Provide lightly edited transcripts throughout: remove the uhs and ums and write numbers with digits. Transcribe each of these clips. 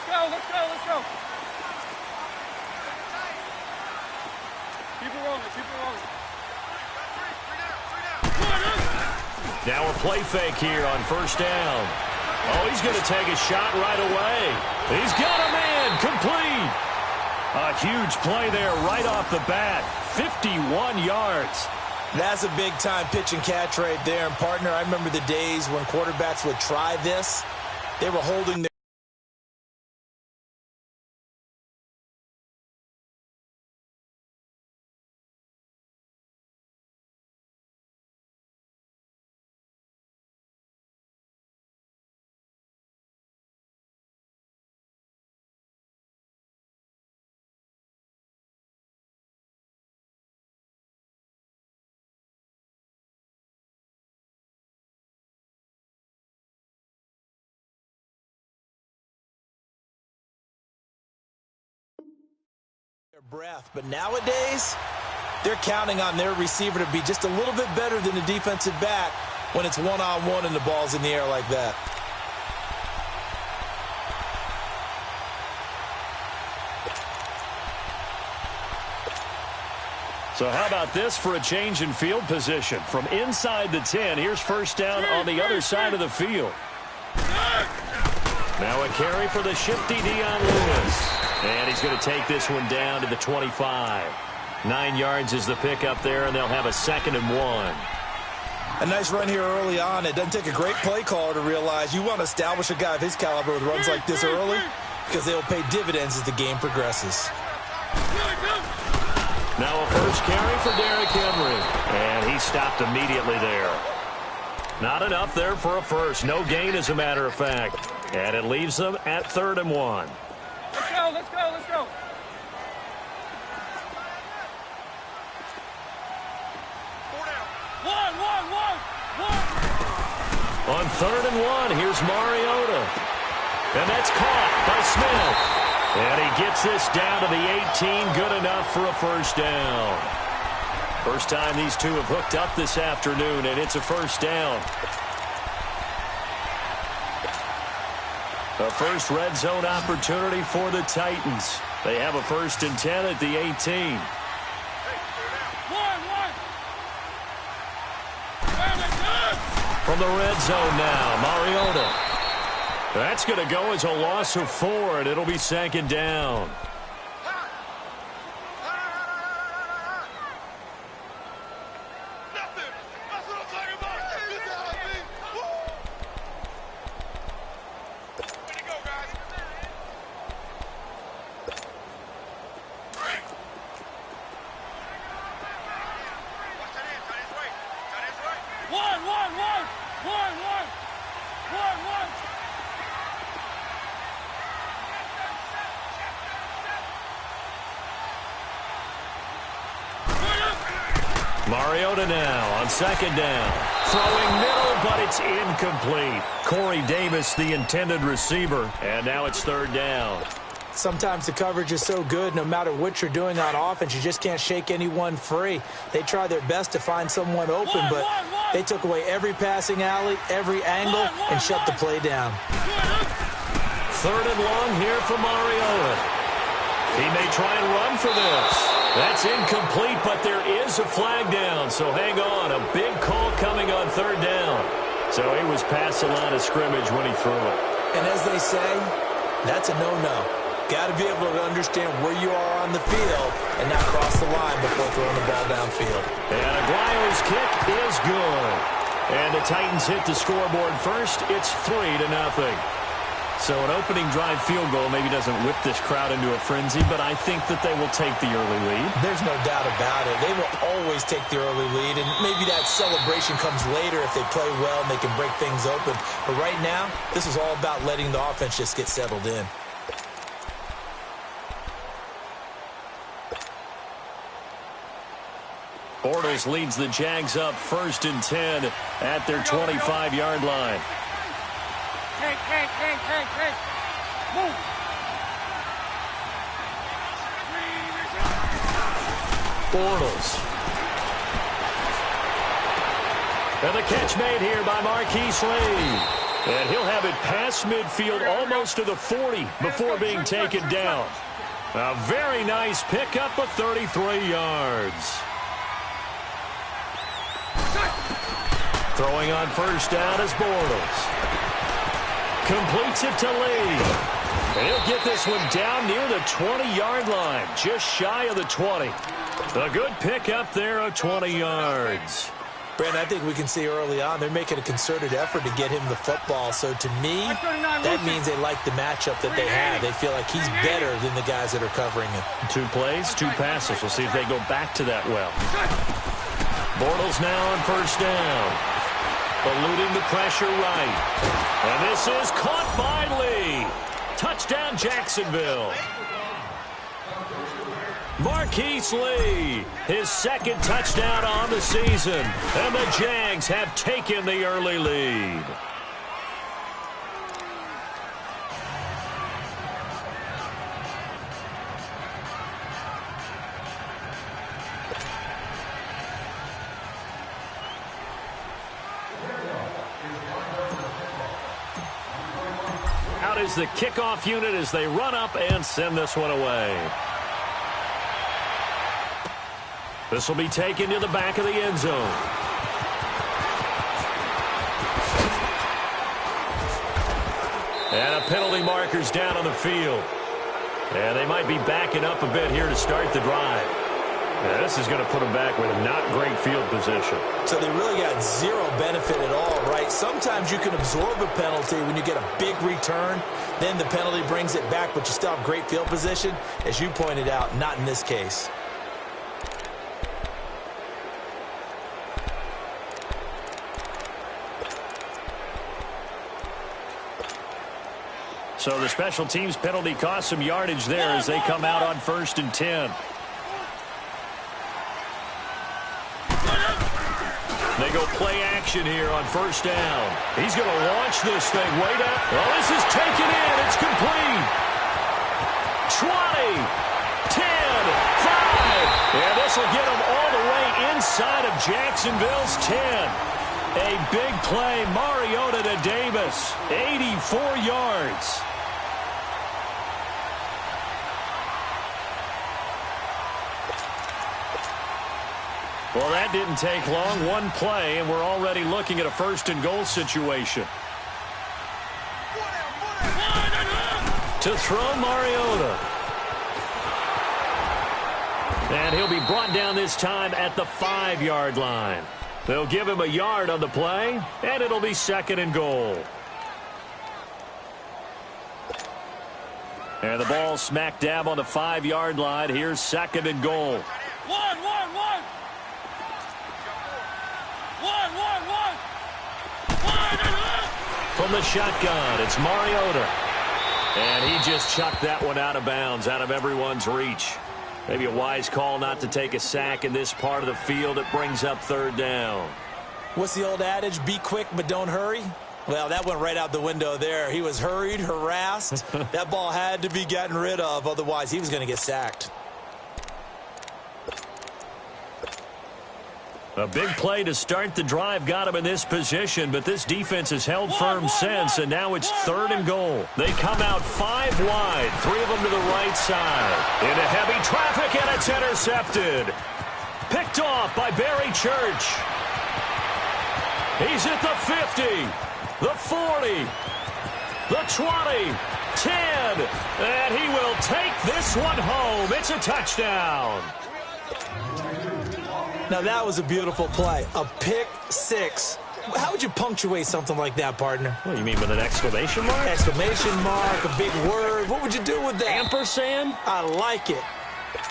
let's go. Keep it rolling. Now a play fake here on first down. Oh, he's going to take a shot right away. He's got a man complete. A huge play there right off the bat. 51 yards. That's a big-time pitch and catch right there. And, partner, I remember the days when quarterbacks would try this. They were holding their breath. But nowadays, they're counting on their receiver to be just a little bit better than the defensive back when it's one-on-one and the ball's in the air like that. So how about this for a change in field position? From inside the 10, here's first down on the other side of the field. Now a carry for the shifty Dion Lewis. And he's going to take this one down to the 25. 9 yards is the pickup there, and they'll have a 2nd and 1. A nice run here early on. It doesn't take a great play caller to realize you want to establish a guy of his caliber with runs like this early because they'll pay dividends as the game progresses. Now a first carry for Derrick Henry. And he stopped immediately there. Not enough there for a first. No gain, as a matter of fact. And it leaves them at 3rd and 1. Let's go. On 3rd and 1, here's Mariota. And that's caught by Smith. And he gets this down to the 18, good enough for a first down. First time these two have hooked up this afternoon, and it's a first down. A first red zone opportunity for the Titans. They have a 1st and 10 at the 18. From the red zone now, Mariota. That's going to go as a loss of 4, and it'll be 2nd down. Mariota now on 2nd down. Throwing middle, but it's incomplete. Corey Davis, the intended receiver. And now it's 3rd down. Sometimes the coverage is so good, no matter what you're doing on offense, you just can't shake anyone free. They try their best to find someone open, but they took away every passing alley, every angle, and shut the play down. 3rd and long here for Mariota. He may try and run for this. That's incomplete, but there is a flag down, so hang on. A big call coming on 3rd down. So he was past the line of scrimmage when he threw it. And as they say, that's a no-no. Got to be able to understand where you are on the field and not cross the line before throwing the ball downfield. And Aguayo's kick is good. And the Titans hit the scoreboard first. It's 3-0. So an opening drive field goal maybe doesn't whip this crowd into a frenzy, but I think that they will take the early lead. There's no doubt about it. They will always take the early lead, and maybe that celebration comes later if they play well and they can break things open. But right now, this is all about letting the offense just get settled in. Bortles leads the Jags up 1st and 10 at their 25-yard line. Hey. Move. Bortles. And the catch made here by Marquise Lee. And he'll have it past midfield, almost to the 40 before being taken down. A very nice pickup of 33 yards. Throwing on first down is Bortles. Completes it to Lee. And he'll get this one down near the 20-yard line, just shy of the 20. A good pickup there of 20 yards. Brent, I think we can see early on they're making a concerted effort to get him the football. So to me, that means they like the matchup that they have. They feel like he's better than the guys that are covering him. 2 plays, 2 passes. We'll see if they go back to that well. Bortles now on first down. Eluding the pressure right. And this is caught by Lee. Touchdown, Jacksonville. Marquise Lee, his second touchdown on the season. And the Jags have taken the early lead. Out is the kickoff unit as they run up and send this one away. This will be taken to the back of the end zone. And a penalty marker's down on the field. And they might be backing up a bit here to start the drive. Yeah, this is going to put them back with a not great field position. So they really got zero benefit at all, right? Sometimes you can absorb a penalty when you get a big return. Then the penalty brings it back, but you still have great field position. As you pointed out, not in this case. So the special teams penalty cost some yardage there as they come out on 1st and 10. They go play action here on first down. He's going to launch this thing way down. Oh, this is taken in. It's complete. 20, 10, 5. And this will get them all the way inside of Jacksonville's 10. A big play. Mariota to Davis. 84 yards. Well, that didn't take long. One play, and we're already looking at a 1st and goal situation. To throw Mariota. And he'll be brought down this time at the 5-yard line. They'll give him a yard on the play, and it'll be 2nd and goal. And the ball smack dab on the 5-yard line. Here's 2nd and goal. One. From the shotgun, it's Mariota. And he just chucked that one out of bounds, out of everyone's reach. Maybe a wise call not to take a sack in this part of the field. It brings up 3rd down. What's the old adage? Be quick, but don't hurry? Well, that went right out the window there. He was hurried, harassed. That ball had to be gotten rid of. Otherwise, he was going to get sacked. A big play to start the drive got him in this position, but this defense has held firm since, and now it's 3rd and goal. They come out 5 wide, 3 of them to the right side. Into heavy traffic, and it's intercepted. Picked off by Barry Church. He's at the 50, the 40, the 20, 10, and he will take this one home. It's a touchdown. Now, that was a beautiful play. A pick 6. How would you punctuate something like that, partner? What, you mean with an exclamation mark? Exclamation mark, a big word. What would you do with that? Ampersand? I like it.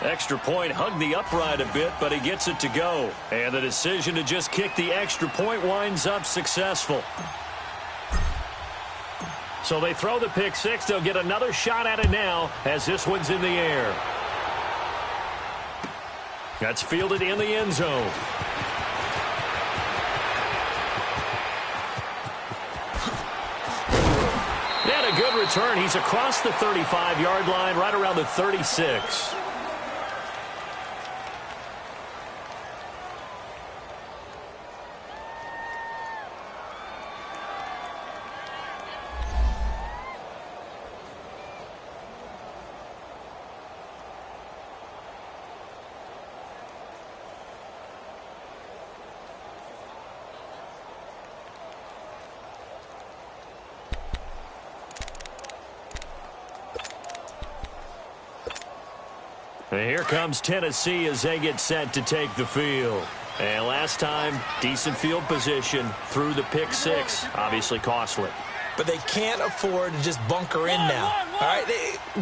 Extra point hugged the upright a bit, but he gets it to go. And the decision to just kick the extra point winds up successful. So they throw the pick 6. They'll get another shot at it now as this one's in the air. That's fielded in the end zone. And a good return. He's across the 35-yard line, right around the 36. And here comes Tennessee as they get set to take the field. And last time, decent field position through the pick six. Obviously costly. But they can't afford to just bunker in now. All right,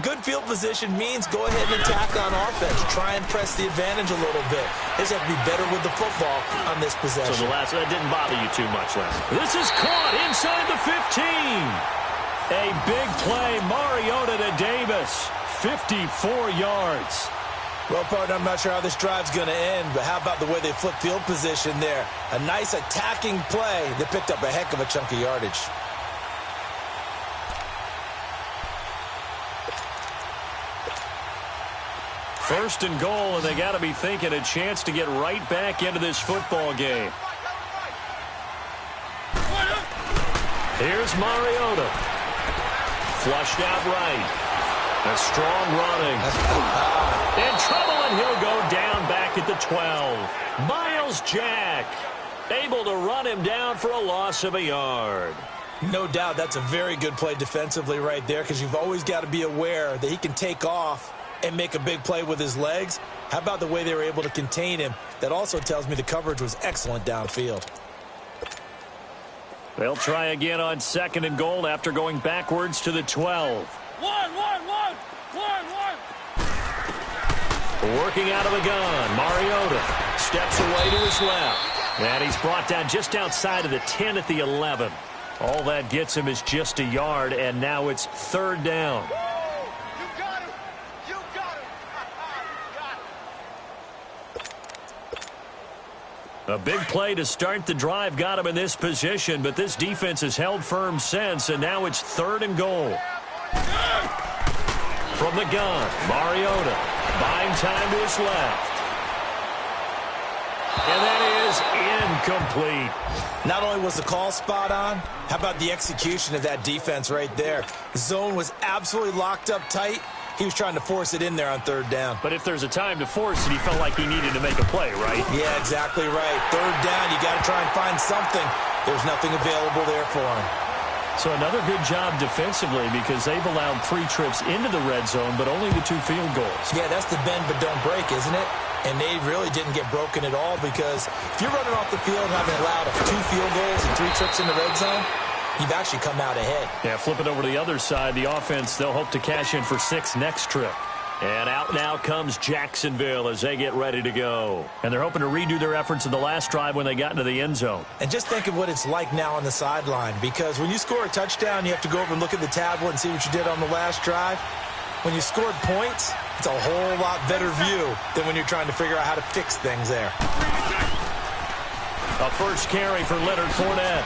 good field position means go ahead and attack on offense. Try and press the advantage a little bit. They just have to be better with the football on this possession. So that didn't bother you too much, Les. This is caught inside the 15. A big play, Mariota to Davis. 54 yards. Well, partner, I'm not sure how this drive's going to end, but how about the way they flipped field position there? A nice attacking play that picked up a heck of a chunk of yardage. First and goal, and they got to be thinking a chance to get right back into this football game. Here's Mariota. Flushed out right. A strong running. In trouble, and he'll go down back at the 12. Miles Jack able to run him down for a loss of a yard. No doubt that's a very good play defensively right there, because you've always got to be aware that he can take off and make a big play with his legs. How about the way they were able to contain him? That also tells me the coverage was excellent downfield. They'll try again on second and goal after going backwards to the 12. One. Working out of the gun, Mariota steps away to his left. And he's brought down just outside of the 10 at the 11. All that gets him is just a yard, and now it's third down. A big play to start the drive got him in this position, but this defense has held firm since, and now it's third and goal. From the gun, Mariota buying time to his left. And that is incomplete. Not only was the call spot on, how about the execution of that defense right there? The zone was absolutely locked up tight. He was trying to force it in there on third down. But if there's a time to force it, he felt like he needed to make a play, right? Yeah, exactly right. Third down, you got to try and find something. There's nothing available there for him. So another good job defensively, because they've allowed 3 trips into the red zone, but only the 2 field goals. Yeah, that's the bend but don't break, isn't it? And they really didn't get broken at all, because if you're running off the field having allowed 2 field goals and 3 trips in the red zone, you've actually come out ahead. Yeah, flip it over to the other side. The offense, they'll hope to cash in for 6 next trip. And out now comes Jacksonville as they get ready to go. And they're hoping to redo their efforts in the last drive when they got into the end zone. And just think of what it's like now on the sideline, because when you score a touchdown, you have to go over and look at the tablet and see what you did on the last drive. When you scored points, it's a whole lot better view than when you're trying to figure out how to fix things there. A first carry for Leonard Fournette.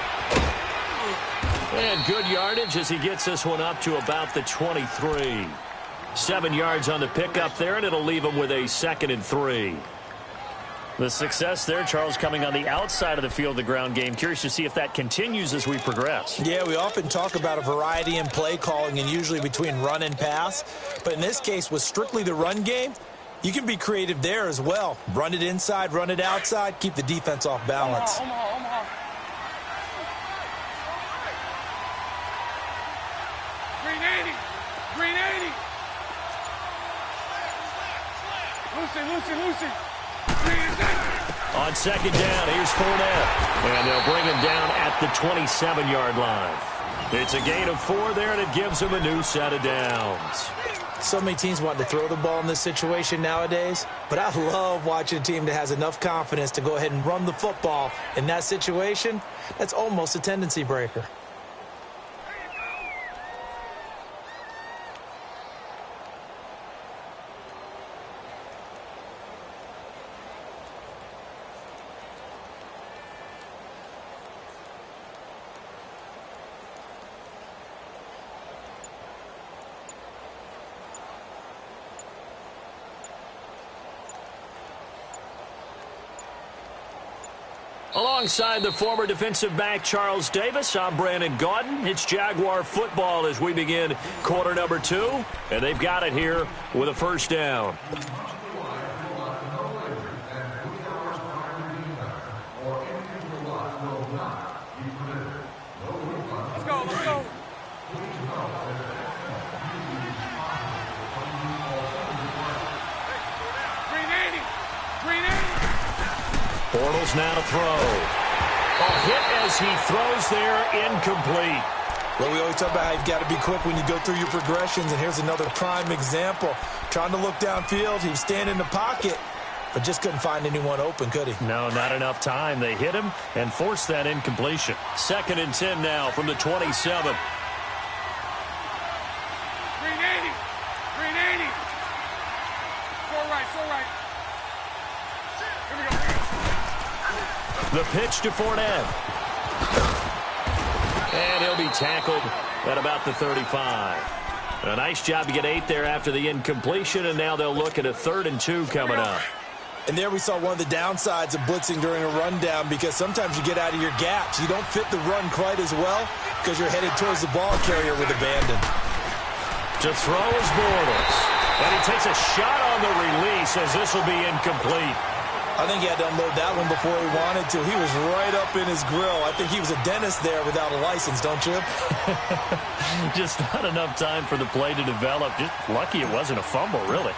And good yardage as he gets this one up to about the 23. 7 yards on the pickup there, and it'll leave him with a 2nd and 3. The success there, Charles, coming on the outside of the field, the ground game. Curious to see if that continues as we progress. Yeah, we often talk about a variety in play calling and usually between run and pass. But in this case, with strictly the run game, you can be creative there as well. Run it inside, run it outside, keep the defense off balance. Omaha. Green 80. Lucy. On second down, here's Fournette. And they'll bring him down at the 27-yard line. It's a gain of 4 there, and it gives him a new set of downs. So many teams want to throw the ball in this situation nowadays, but I love watching a team that has enough confidence to go ahead and run the football. In that situation, that's almost a tendency breaker. Alongside the former defensive back Charles Davis, I'm Brandon Gaudin. It's Jaguar football as we begin quarter number 2, and they've got it here with a first down. Let's go. Bortles now to throw. A hit as he throws there, incomplete. Well, we always talk about how you've got to be quick when you go through your progressions, and here's another prime example. Trying to look downfield, he was standing in the pocket, but just couldn't find anyone open, could he? No, not enough time. They hit him and forced that incompletion. 2nd and 10 now from the 27. Green 80. Green 80. Four right. Here we go. The pitch to Fournette. And he'll be tackled at about the 35. A nice job to get 8 there after the incompletion, and now they'll look at a 3rd and 2 coming up. And there we saw one of the downsides of blitzing during a rundown, because sometimes you get out of your gaps. You don't fit the run quite as well because you're headed towards the ball carrier with abandon. To throw is Bortles. And he takes a shot on the release as this will be incomplete. I think he had to unload that one before he wanted to. He was right up in his grill. I think he was a dentist there without a license, don't you? Just not enough time for the play to develop. Just lucky it wasn't a fumble, really.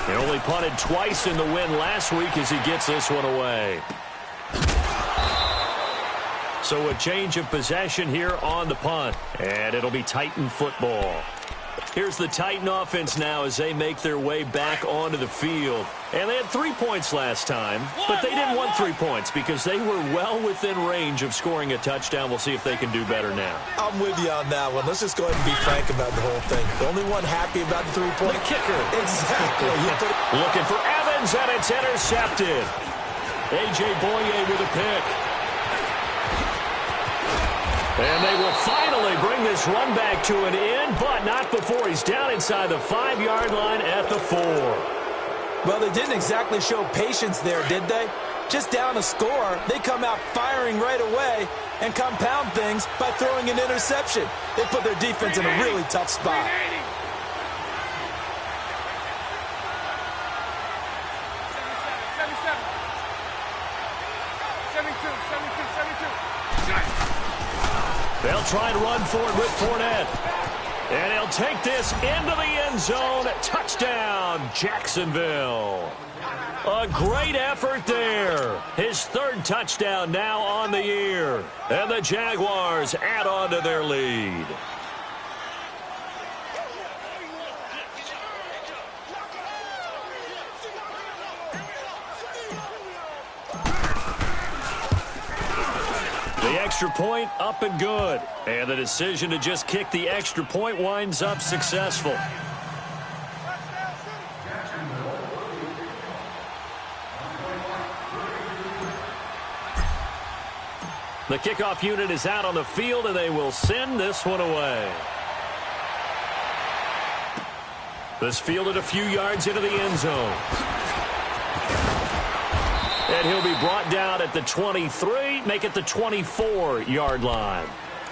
He only punted twice in the win last week as he gets this one away. So a change of possession here on the punt. And it'll be Titan football. Here's the Titan offense now as they make their way back onto the field. And they had 3 points last time, but they didn't want 3 points because they were well within range of scoring a touchdown. We'll see if they can do better now. I'm with you on that one. Let's just go ahead and be frank about the whole thing. The only one happy about the 3-point. The kicker. Exactly. Looking for Evans, and it's intercepted. A.J. Boye with a pick. And they will finally bring this run back to an end, but not before he's down inside the 5-yard line at the 4. Well, they didn't exactly show patience there, did they? Just down a score, they come out firing right away and compound things by throwing an interception. They put their defense in a really tough spot. 72. They'll try and run for it with Fournette. And he'll take this into the end zone. Touchdown, Jacksonville. A great effort there. His 3rd touchdown now on the year. And the Jaguars add on to their lead. The extra point up and good. And the decision to just kick the extra point winds up successful. The kickoff unit is out on the field, and they will send this one away. This fielded a few yards into the end zone. And he'll be brought down at the 23, make it the 24-yard line.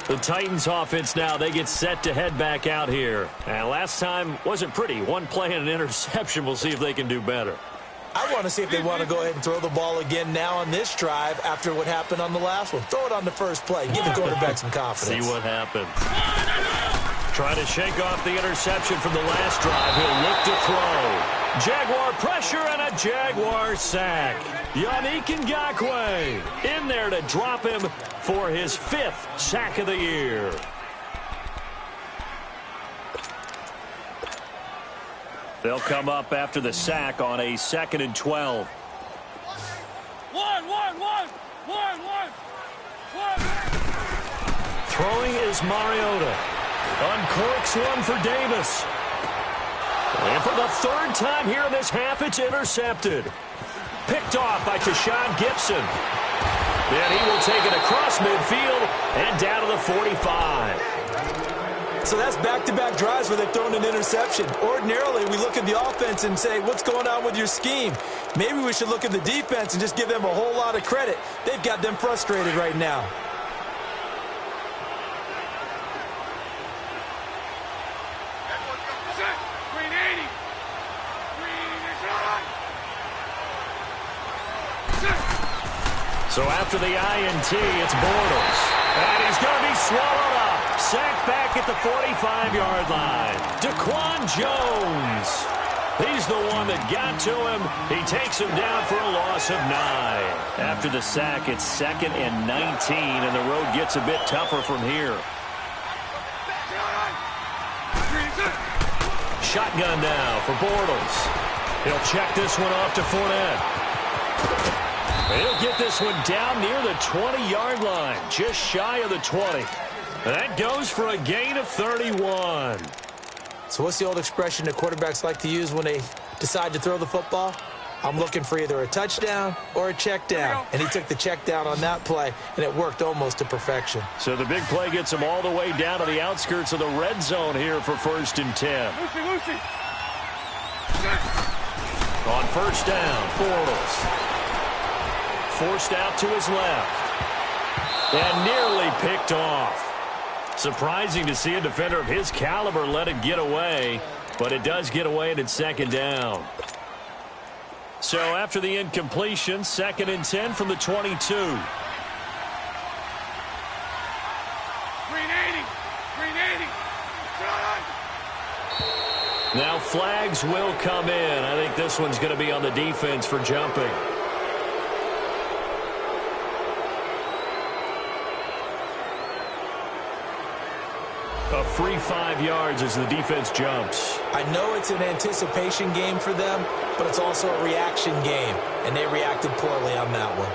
The Titans offense now, they get set to head back out here. And last time wasn't pretty. One play and an interception. We'll see if they can do better. I want to see if they want to go ahead and throw the ball again now on this drive after what happened on the last one. Throw it on the first play. Give the quarterback some confidence. See what happens. Trying to shake off the interception from the last drive. He'll look to throw. Jaguar pressure and a Jaguar sack. Yannick Ngakoue in there to drop him for his 5th sack of the year. They'll come up after the sack on a 2nd and 12. One. Throwing is Mariota. Uncorks one for Davis. And for the 3rd time here in this half, it's intercepted. Picked off by Tashawn Gibson. And he will take it across midfield and down to the 45. So that's back-to-back drives where they've thrown an interception. Ordinarily, we look at the offense and say, what's going on with your scheme? Maybe we should look at the defense and just give them a whole lot of credit. They've got them frustrated right now. Green 80. So after the INT, it's Bortles. And he's going to be swallowed up. Sacked back at the 45-yard line. Daquan Jones. He's the one that got to him. He takes him down for a loss of 9. After the sack, it's 2nd and 19, and the road gets a bit tougher from here. Shotgun now for Bortles. He'll check this one off to Fournette. He'll get this one down near the 20-yard line, just shy of the 20. That goes for a gain of 31. So what's the old expression that quarterbacks like to use when they decide to throw the football? I'm looking for either a touchdown or a check down. And he took the check down on that play, and it worked almost to perfection. So the big play gets him all the way down to the outskirts of the red zone here for 1st and 10. Lucy. On 1st down, Bortles. Forced out to his left. And nearly picked off. Surprising to see a defender of his caliber let it get away, but it does get away and it's 2nd down. So after the incompletion, 2nd and 10 from the 22. 380. Now flags will come in. I think this one's going to be on the defense for jumping. A free 5 yards as the defense jumps. I know it's an anticipation game for them, but it's also a reaction game, and they reacted poorly on that one.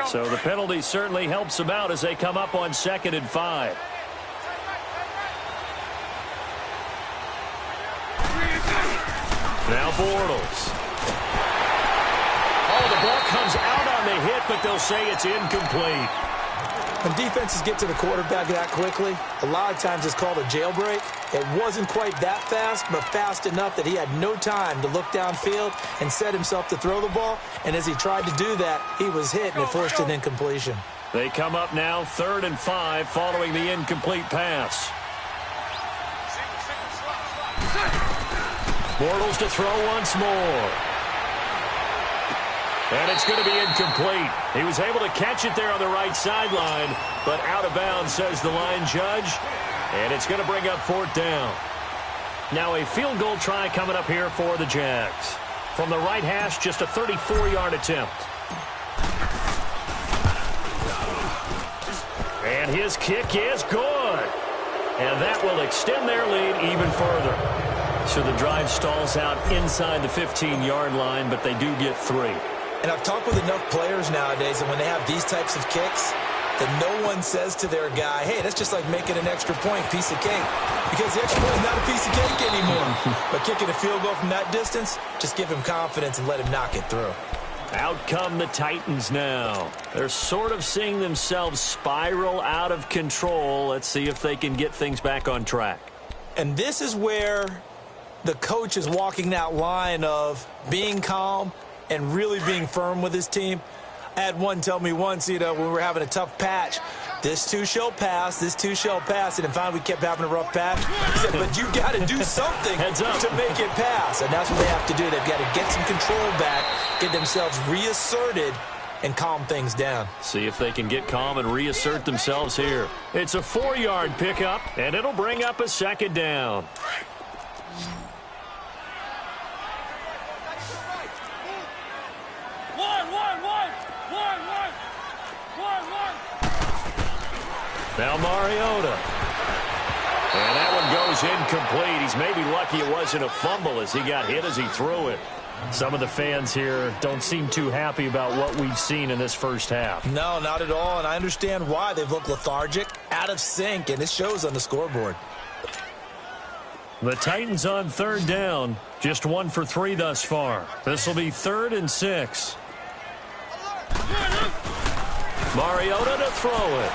So the penalty certainly helps them out as they come up on 2nd and 5. Now Bortles. Oh, the ball comes out on the hit, but they'll say it's incomplete. When defenses get to the quarterback that quickly, a lot of times it's called a jailbreak. It wasn't quite that fast, but fast enough that he had no time to look downfield and set himself to throw the ball. And as he tried to do that, he was hit, and it forced an incompletion. They come up now 3rd and 5 following the incomplete pass. Bortles to throw once more. And it's going to be incomplete. He was able to catch it there on the right sideline, but out of bounds, says the line judge. And it's going to bring up 4th down. Now a field goal try coming up here for the Jags. From the right hash, just a 34-yard attempt. And his kick is good. And that will extend their lead even further. So the drive stalls out inside the 15-yard line, but they do get 3. And I've talked with enough players nowadays, and when they have these types of kicks, that no one says to their guy, hey, that's just like making an extra point, piece of cake. Because the extra point is not a piece of cake anymore. But kicking a field goal from that distance, just give him confidence and let him knock it through. Out come the Titans now. They're sort of seeing themselves spiral out of control. Let's see if they can get things back on track. And this is where the coach is walking that line of being calm and really being firm with his team. I had one tell me once, when we were having a tough patch, this too shall pass, this too shall pass. And finally we kept having a rough patch. He said, but you got to do something to make it pass. And that's what they have to do. They've got to get some control back, get themselves reasserted, and calm things down. See if they can get calm and reassert themselves here. It's a 4-yard pickup, and it'll bring up a 2nd down. Now Mariota. And that one goes incomplete. He's maybe lucky it wasn't a fumble as he got hit as he threw it. Some of the fans here don't seem too happy about what we've seen in this first half. No, not at all, and I understand why. They've looked lethargic, out of sync, and it shows on the scoreboard. The Titans on 3rd down. Just 1 for 3 thus far. This will be 3rd and 6. Mariota to throw it.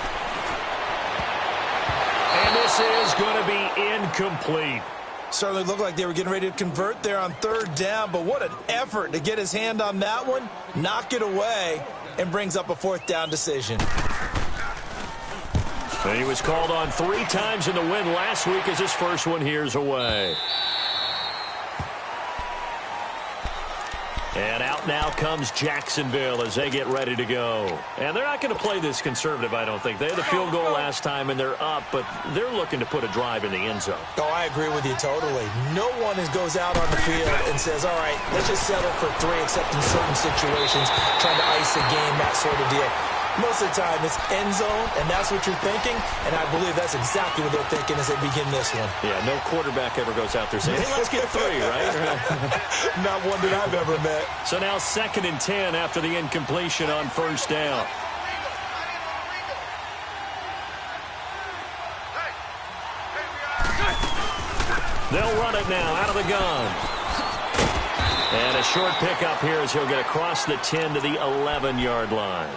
And this is going to be incomplete. Certainly looked like they were getting ready to convert there on 3rd down, but what an effort to get his hand on that one, knock it away, and brings up a 4th down decision. And he was called on 3 times in the win last week as his first one here's away. And out now comes Jacksonville as they get ready to go. And they're not going to play this conservative, I don't think. They had the field goal last time, and they're up, but they're looking to put a drive in the end zone. Oh, I agree with you totally. No one goes out on the field and says, all right, let's just settle for 3, except in certain situations, trying to ice a game, that sort of deal. Most of the time, it's end zone, and that's what you're thinking, and I believe that's exactly what they're thinking as they begin this one. Yeah, no quarterback ever goes out there saying, hey, let's get 3, right? Not one that I've ever met. So now 2nd and 10 after the incompletion on first down. They'll run it now out of the gun. And a short pickup here as he'll get across the 10 to the 11-yard line.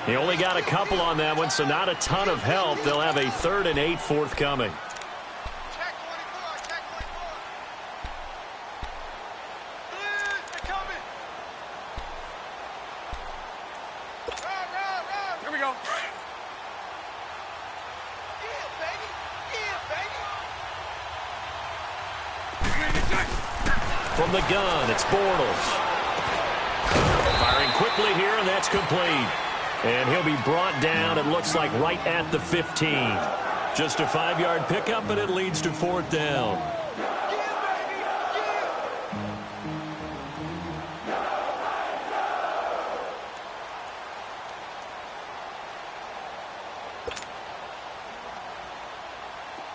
He only got a couple on that one, so not a ton of help. They'll have a 3rd and 8 forthcoming. Here we go. From the gun, it's Bortles. Firing quickly here, and that's complete. And he'll be brought down, it looks like, right at the 15. Just a 5-yard pickup, and it leads to 4th down.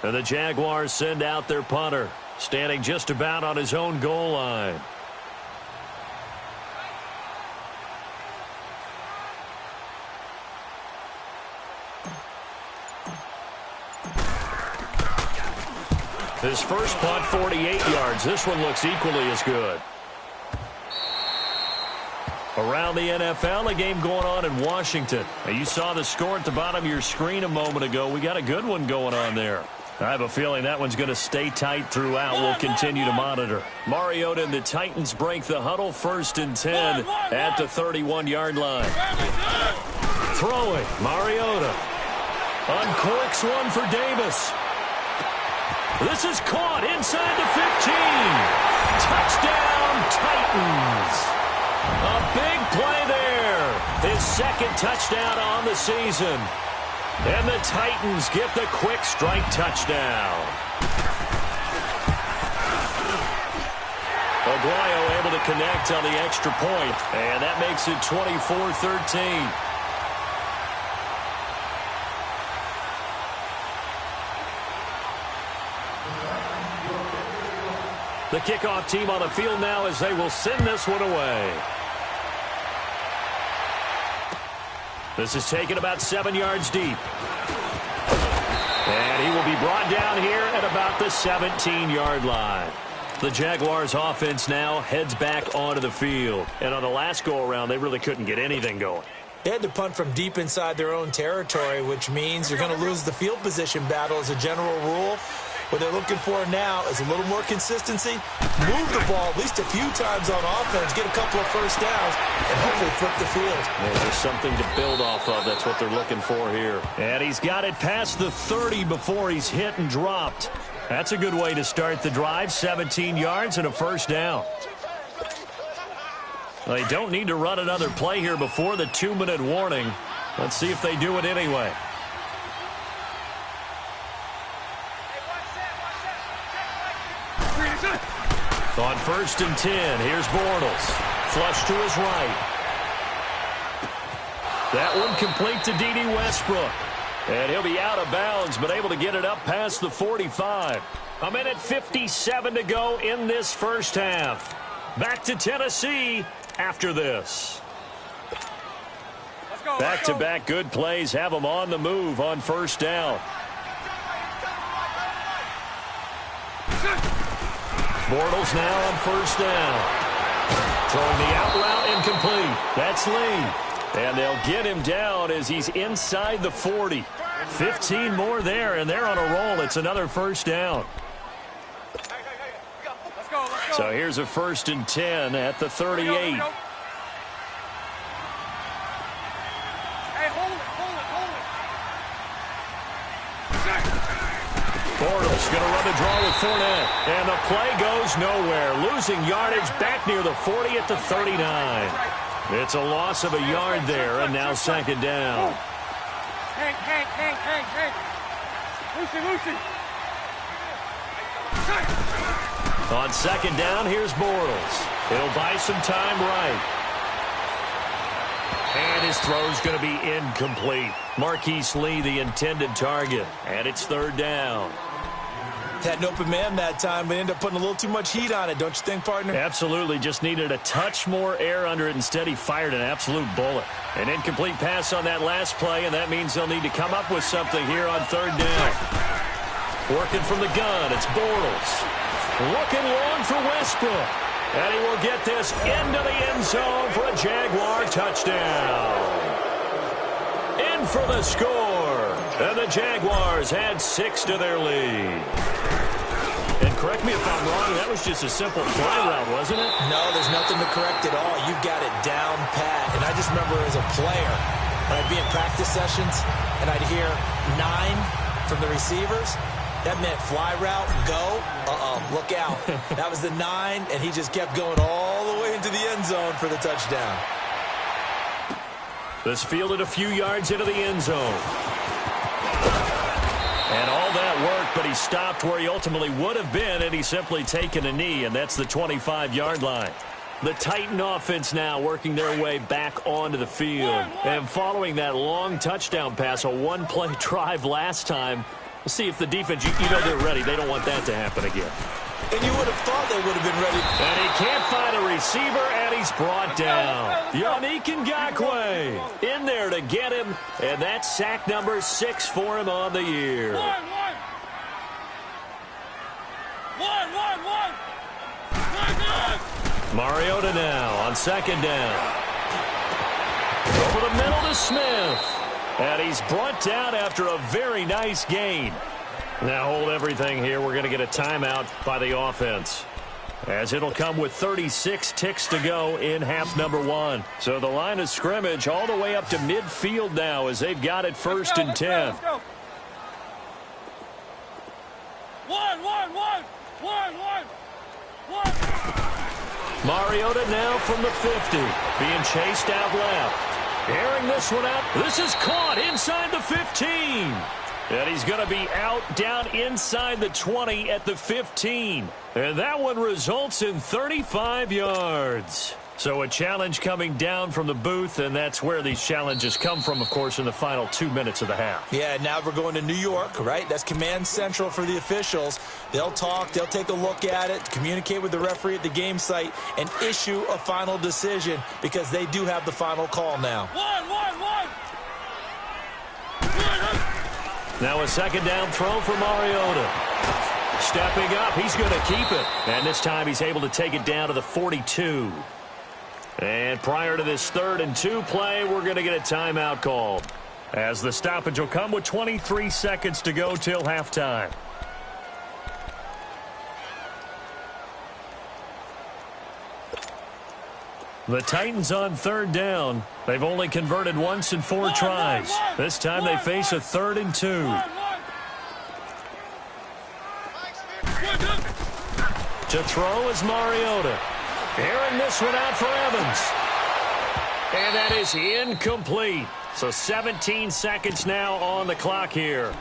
And the Jaguars send out their punter, standing just about on his own goal line. His first punt, 48 yards. This one looks equally as good. Around the NFL, a game going on in Washington. Now, you saw the score at the bottom of your screen a moment ago. We got a good one going on there. I have a feeling that one's going to stay tight throughout. We'll continue to monitor. Mariota and the Titans break the huddle, 1st and 10 at the 31-yard line. Throwing, Mariota. Uncorks one for Davis. This is caught inside the 15. Touchdown, Titans. A big play there. His 2nd touchdown on the season. And the Titans get the quick strike touchdown. Aguayo able to connect on the extra point. And that makes it 24-13. The kickoff team on the field now as they will send this one away. This is taken about 7 yards deep. And he will be brought down here at about the 17-yard line. The Jaguars offense now heads back onto the field. And on the last go-around, they really couldn't get anything going. They had to punt from deep inside their own territory, which means you're going to lose the field position battle as a general rule. What they're looking for now is a little more consistency, move the ball at least a few times on offense, get a couple of first downs, and hopefully flip the field. There's something to build off of. That's what they're looking for here. And he's got it past the 30 before he's hit and dropped. That's a good way to start the drive, 17 yards and a first down. They don't need to run another play here before the 2-minute warning. Let's see if they do it anyway. On 1st and 10, here's Bortles. Flush to his right. That one complete to D.D. Westbrook. And he'll be out of bounds, but able to get it up past the 45. A minute 57 to go in this first half. Back to Tennessee after this. Back-to-back good plays have them on the move on first down. Bortles now on first down. Throwing the out route incomplete. That's Lee. And they'll get him down as he's inside the 40. 15 more there, and they're on a roll. It's another first down. Let's go. So here's a 1st and 10 at the 38. Hey, hold it. Bortles going to run the draw with Fournette. And the play goes nowhere. Losing yardage back near the 40 at the 39. It's a loss of a yard there, and now second down. Hank. Lucy. On second down, here's Bortles. He'll buy some time right. And his throw's going to be incomplete. Marquise Lee, the intended target. And it's third down. Had an open man that time, but ended up putting a little too much heat on it, don't you think, partner? Absolutely. Just needed a touch more air under it. Instead, he fired an absolute bullet. An incomplete pass on that last play, and that means they'll need to come up with something here on third down. Working from the gun, it's Bortles. Looking long for Westbrook. And he will get this into the end zone for a Jaguar touchdown. In for the score. And the Jaguars add 6 to their lead. And correct me if I'm wrong, that was just a simple fly route, wasn't it? No, there's nothing to correct at all. You've got it down pat. And I just remember as a player, when I'd be in practice sessions and I'd hear 9 from the receivers, that meant fly route, go, look out. That was the 9, and he just kept going all the way into the end zone for the touchdown. This fielded a few yards into the end zone. And all that worked, but he stopped where he ultimately would have been, and he's simply taken a knee, and that's the 25-yard line. The Titan offense now working their way back onto the field. And following that long touchdown pass, a one-play drive last time, we'll see if the defense, you know they're ready. They don't want that to happen again. And you would have thought they would have been ready. And he can't find a receiver, and he's brought down. Yannick Ngakoue in there to get him, and that's sack number 6 for him on the year. One. Mariota now on second down. Over the middle to Smith. And he's brought down after a very nice gain. Now hold everything here. We're going to get a timeout by the offense, as it'll come with 36 ticks to go in half number 1. So the line of scrimmage all the way up to midfield now as they've got it first and 10. Let's go. One. Mariota now from the 50, being chased out left. Airing this one out. This is caught inside the 15. And he's going to be out down inside the 20 at the 15. And that one results in 35 yards. So a challenge coming down from the booth, and that's where these challenges come from, of course, in the final 2 minutes of the half. Yeah, now we're going to New York, right? That's command central for the officials. They'll talk, they'll take a look at it, communicate with the referee at the game site, and issue a final decision because they do have the final call now. One. Now a second down throw for Mariota. Stepping up, he's going to keep it. And this time he's able to take it down to the 42. And prior to this 3rd and 2 play, we're going to get a timeout called, as the stoppage will come with 23 seconds to go till halftime. The Titans on 3rd down. They've only converted once in 4 tries. This time they face a 3rd and 2. To throw is Mariota. Airing this one out for Evans. And that is incomplete. So 17 seconds now on the clock here.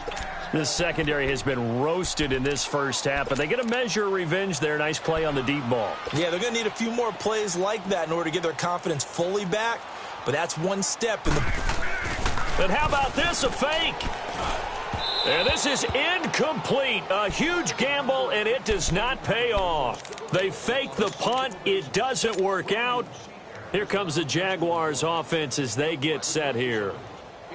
This secondary has been roasted in this first half, but they get a measure of revenge there. Nice play on the deep ball. Yeah, they're going to need a few more plays like that in order to get their confidence fully back, but that's one step in the... And how about this, a fake? And this is incomplete. A huge gamble, and it does not pay off. They fake the punt. It doesn't work out. Here comes the Jaguars offense as they get set here.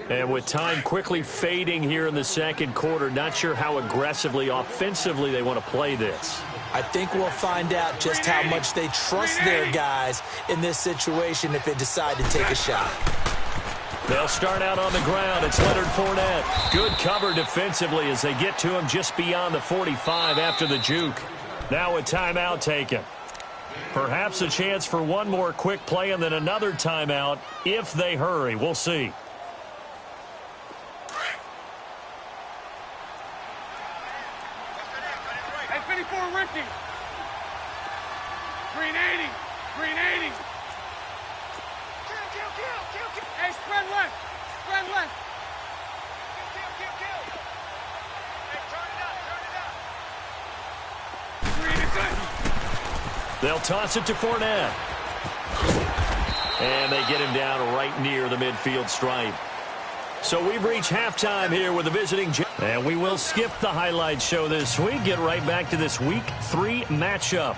And with time quickly fading here in the second quarter, not sure how aggressively, offensively they want to play this. I think we'll find out just how much they trust their guys in this situation if they decide to take a shot. They'll start out on the ground. It's Leonard Fournette. Good cover defensively as they get to him just beyond the 45 after the juke. Now a timeout taken. Perhaps a chance for one more quick play and then another timeout if they hurry. We'll see. 80. Green 80. Hey, spread left. Spread left. Hey, turn it up. Green is good. They'll toss it to Fournette. And they get him down right near the midfield stripe. So we've reached halftime here with the visiting. And we will skip the highlight show this week. Get right back to this Week 3 matchup.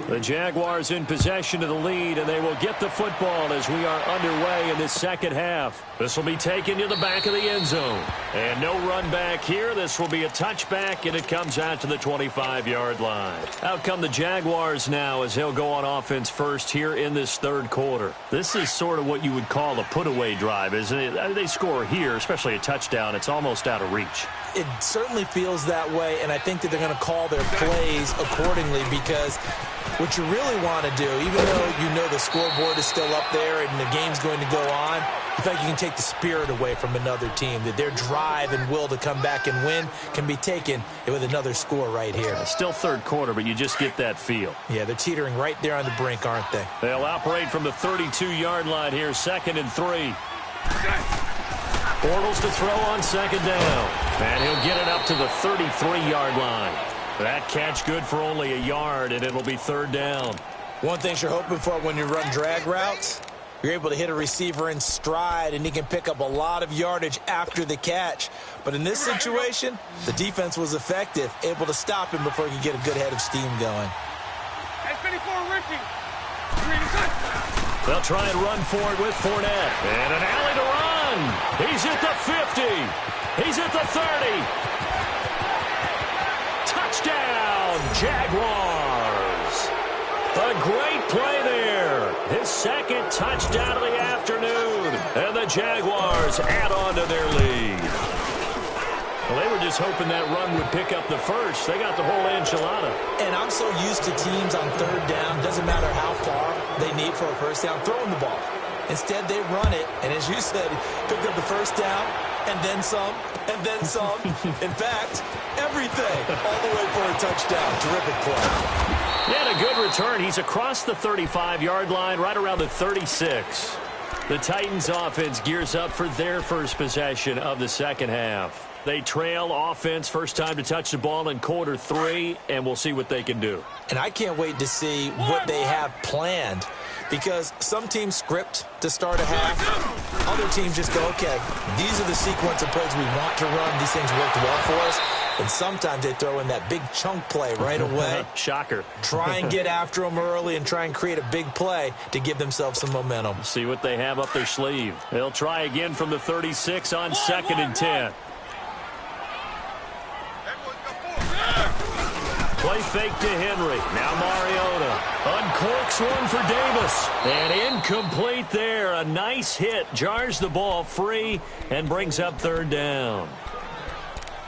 The Jaguars in possession of the lead, and they will get the football as we are underway in this second half. This will be taken to the back of the end zone. And no run back here. This will be a touchback, and it comes out to the 25-yard line. Out come the Jaguars now as they'll go on offense first here in this third quarter. This is sort of what you would call a put-away drive, isn't it? They score here, especially a touchdown. It's almost out of reach. It certainly feels that way, and I think that they're going to call their plays accordingly because what you really want to do, even though you know the scoreboard is still up there and the game's going to go on, I think you can take the spirit away from another team, that their drive and will to come back and win can be taken with another score right here. Still third quarter, but you just get that feel. Yeah, they're teetering right there on the brink, aren't they? They'll operate from the 32-yard line here, 2nd and 3. Bortles to throw on 2nd down. And he'll get it up to the 33-yard line. That catch good for only a yard, and it'll be 3rd down. One thing you're hoping for when you run drag routes, you're able to hit a receiver in stride, and he can pick up a lot of yardage after the catch. But in this situation, the defense was effective, able to stop him before he could get a good head of steam going. Hey, 54, Ricky. Green is good. They'll try and run for it with Fournette. And an alley to run. He's at the 50. He's at the 30. Touchdown, Jaguars. A great play there. His 2nd touchdown of the afternoon. And the Jaguars add on to their lead. Well, they were just hoping that run would pick up the first. They got the whole enchilada. And I'm so used to teams on 3rd down, doesn't matter how far they need for a first down, throwing the ball. Instead, they run it, and as you said, pick up the first down, and then some, and then some. In fact, everything, all the way for a touchdown. Terrific play. He had a good return. He's across the 35-yard line, right around the 36. The Titans offense gears up for their first possession of the second half. They trail offense, first time to touch the ball in quarter 3, and we'll see what they can do. And I can't wait to see what they have planned, because some teams script to start a half. Other teams just go, okay, these are the sequence of plays we want to run. These things worked well for us. And sometimes they throw in that big chunk play right away. Shocker. Try and get after them early and try and create a big play to give themselves some momentum. See what they have up their sleeve. They'll try again from the 36 on 2nd and 10. Play fake to Henry. Now Mariota uncorks one for Davis. And incomplete there. A nice hit. Jars the ball free and brings up 3rd down.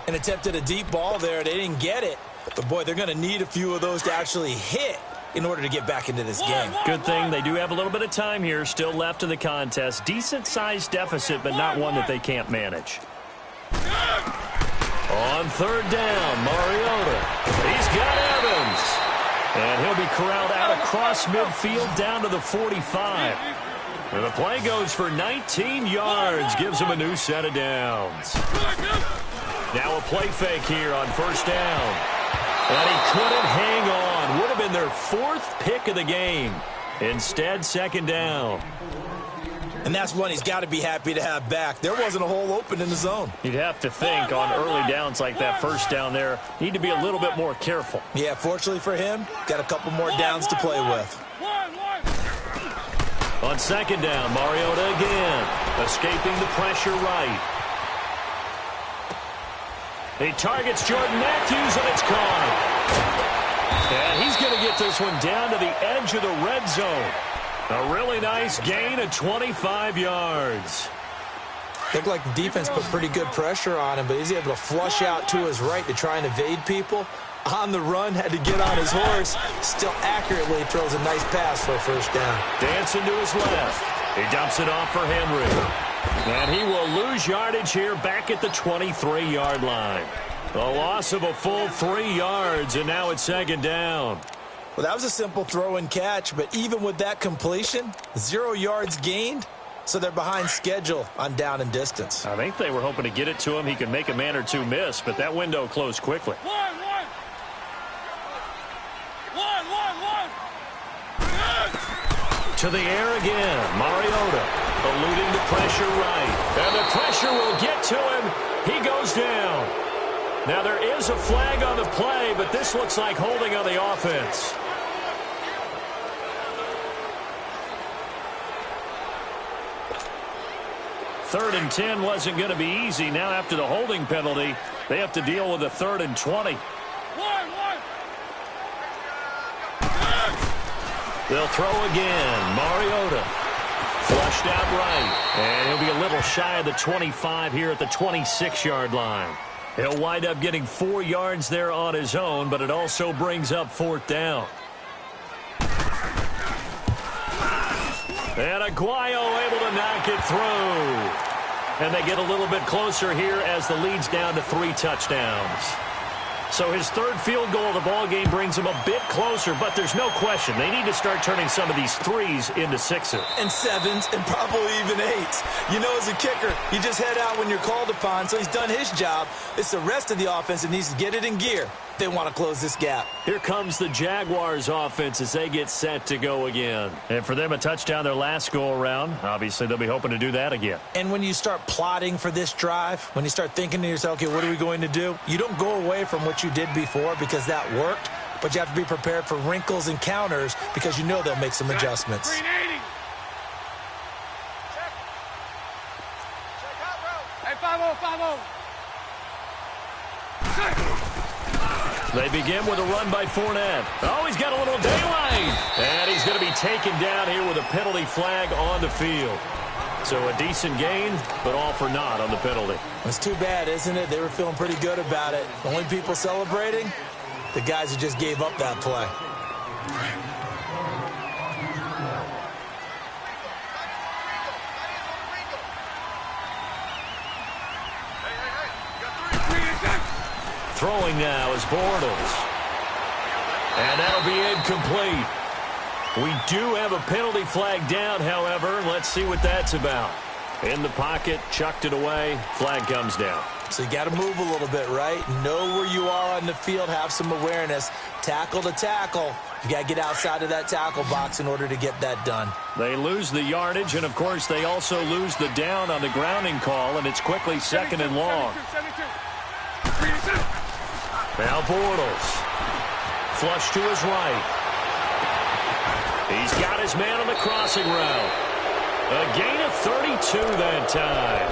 And attempted a deep ball there. They didn't get it. But, boy, they're going to need a few of those to actually hit in order to get back into this game. Good thing they do have a little bit of time here still left in the contest. Decent-sized deficit, but not one that they can't manage. On 3rd down, Mariota. He's got Evans. And he'll be corralled out across midfield down to the 45. And the play goes for 19 yards. Gives him a new set of downs. Now a play fake here on 1st down. And he couldn't hang on. Would have been their 4th pick of the game. Instead, 2nd down. And that's one he's got to be happy to have back. There wasn't a hole open in the zone. You'd have to think on early downs like that 1st down there, need to be a little bit more careful. Yeah, fortunately for him, got a couple more downs to play with. On 2nd down, Mariota again, escaping the pressure right. He targets Jordan Matthews, and it's caught. And he's going to get this one down to the edge of the red zone. A really nice gain of 25 yards. Looked like the defense put pretty good pressure on him, but he's able to flush out to his right to try and evade people. On the run, had to get on his horse. Still accurately throws a nice pass for a 1st down. Dancing to his left. He dumps it off for Henry. And he will lose yardage here back at the 23-yard line. A loss of a full 3 yards, and now it's 2nd down. Well, that was a simple throw and catch, but even with that completion, 0 yards gained, so they're behind schedule on down and distance. I think they were hoping to get it to him. He could make a man or two miss, but that window closed quickly. One. To the air again. Mariota eluding the pressure right. And the pressure will get to him. He goes down. Now there is a flag on the play, but this looks like holding on the offense. Third and 10 wasn't going to be easy. Now after the holding penalty, they have to deal with a 3rd and 20. They'll throw again. Mariota flushed out right. And he'll be a little shy of the 25 here at the 26-yard line. He'll wind up getting 4 yards there on his own, but it also brings up 4th down. And Aguayo able to knock it through. And they get a little bit closer here as the lead's down to 3 touchdowns. So his 3rd field goal of the ball game brings him a bit closer, but there's no question they need to start turning some of these 3s into 6s. And 7s and probably even 8s. You know, as a kicker, you just head out when you're called upon, so he's done his job. It's the rest of the offense that needs to get it in gear. They want to close this gap. Here comes the Jaguars offense as they get set to go again. And for them, a touchdown their last go-around. Obviously, they'll be hoping to do that again. And when you start plotting for this drive, when you start thinking to yourself, okay, what are we going to do? You don't go away from what you did before because that worked, but you have to be prepared for wrinkles and counters because you know they'll make some adjustments. 380. Hey, 5-0. They begin with a run by Fournette. Oh, he's got a little daylight. And he's going to be taken down here with a penalty flag on the field. So a decent gain, but all for naught on the penalty. It's too bad, isn't it? They were feeling pretty good about it. The only people celebrating, the guys who just gave up that play. Throwing now is Bortles. And that'll be incomplete. We do have a penalty flag down, however. Let's see what that's about. In the pocket, chucked it away. Flag comes down. So you got to move a little bit, right? Know where you are on the field. Have some awareness. Tackle to tackle. You got to get outside of that tackle box in order to get that done. They lose the yardage, and, of course, they also lose the down on the grounding call, and it's quickly 2nd and long. 72. Now Bortles. Flush to his right. He's got his man on the crossing route. A gain of 32 that time.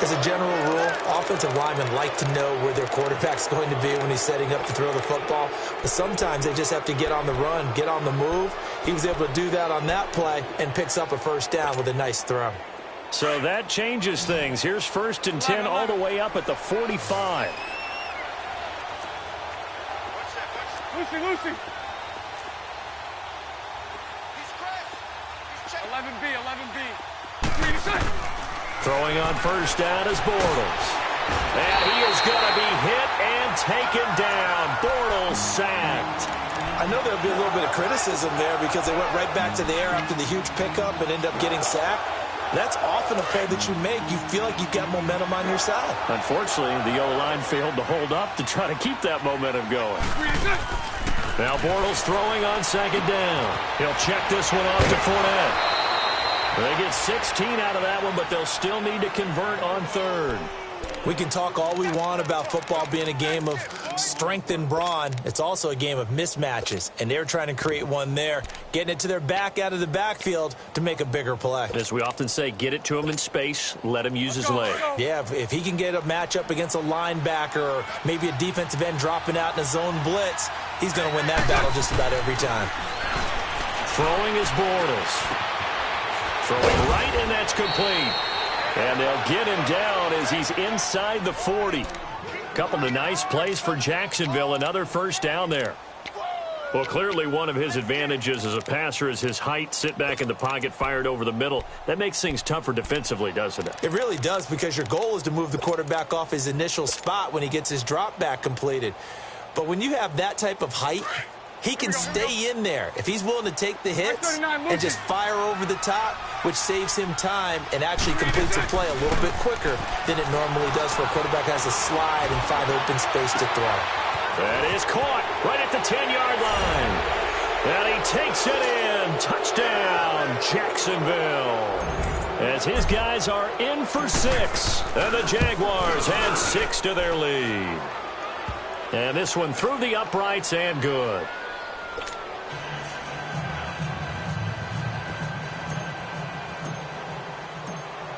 As a general rule, offensive linemen like to know where their quarterback's going to be when he's setting up to throw the football. But sometimes they just have to get on the run, get on the move. He was able to do that on that play and picks up a 1st down with a nice throw. So that changes things. Here's 1st and 10 all the way up at the 45. Lucy. 11B. Throwing on 1st down is Bortles. And he is going to be hit and taken down. Bortles sacked. I know there'll be a little bit of criticism there because they went right back to the air after the huge pickup and end up getting sacked. That's often a play that you make. You feel like you've got momentum on your side. Unfortunately, the O-line failed to hold up to try to keep that momentum going. Now Bortles throwing on 2nd down. He'll check this one off to Fournette. They get 16 out of that one, but they'll still need to convert on 3rd. We can talk all we want about football being a game of strength and brawn. It's also a game of mismatches, and they're trying to create one there, getting it to their back out of the backfield to make a bigger play. As we often say, get it to him in space, let him use his leg. Yeah, if he can get a matchup against a linebacker or maybe a defensive end dropping out in a zone blitz, he's going to win that battle just about every time. Throwing is Bortles. Throwing right, and that's complete. And they'll get him down as he's inside the 40. Couple of nice plays for Jacksonville. Another 1st down there. Well, clearly one of his advantages as a passer is his height. Sit back in the pocket, fired over the middle. That makes things tougher defensively, doesn't it? It really does, because your goal is to move the quarterback off his initial spot when he gets his drop back completed. But when you have that type of height, He can stay in there if he's willing to take the hits and just fire over the top, which saves him time and actually completes a play a little bit quicker than it normally does for a quarterback who has to slide and find open space to throw. That is caught right at the 10-yard line. And he takes it in. Touchdown, Jacksonville. As his guys are in for 6. And the Jaguars add 6 to their lead. And this one through the uprights and good.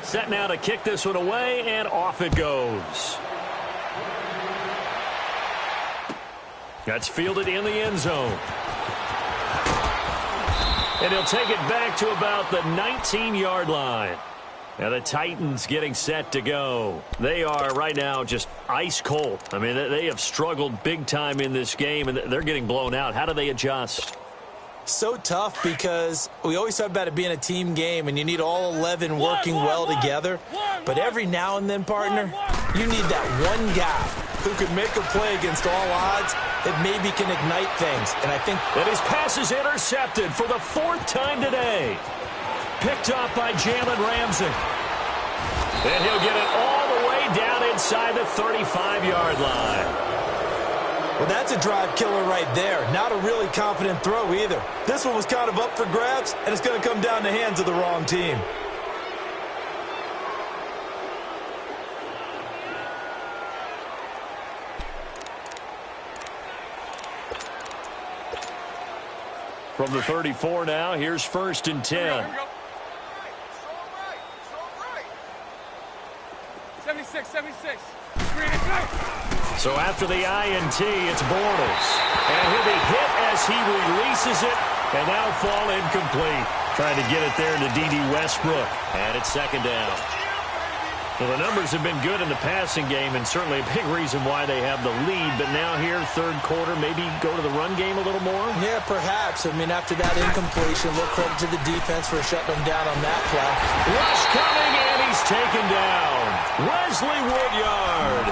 Set now to kick this one away, and off it goes. That's fielded in the end zone. And he'll take it back to about the 19-yard line. Now the Titans getting set to go. They are right now just ice cold. I mean, they have struggled big time in this game, and they're getting blown out. How do they adjust? So tough because we always talk about it being a team game, and you need all 11 working well together. But every now and then, partner, you need that one guy who could make a play against all odds that maybe can ignite things. And I think that his pass is intercepted for the 4th time today. Picked off by Jalen Ramsey. And he'll get it all the way down inside the 35-yard line. Well, that's a drive killer right there. Not a really confident throw either. This one was kind of up for grabs, and it's going to come down the hands of the wrong team. From the 34 now, here's 1st and 10. 76. So after the INT, it's Bortles. And he'll be hit as he releases it, and that'll fall incomplete. Trying to get it there to D.D. Westbrook. And it's 2nd down. Well, the numbers have been good in the passing game, and certainly a big reason why they have the lead. But now here, 3rd quarter, maybe go to the run game a little more? Yeah, perhaps. I mean, after that incompletion, little credit to the defense for shutting them down on that play. Rush coming, and he's taken down. Wesley Woodyard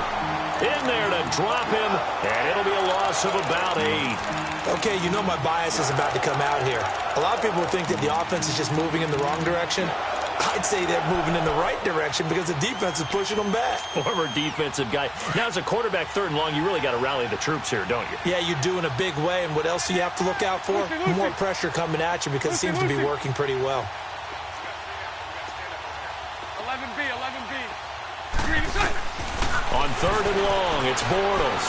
in there to drop him, and it'll be a loss of about 8. Okay, you know my bias is about to come out here. A lot of people think that the offense is just moving in the wrong direction. I'd say they're moving in the right direction because the defense is pushing them back. Former defensive guy. Now, as a quarterback 3rd and long, you really got to rally the troops here, don't you? Yeah, you do in a big way. And what else do you have to look out for? More pressure coming at you because it seems to be working pretty well. 11B. On 3rd and long, it's Bortles.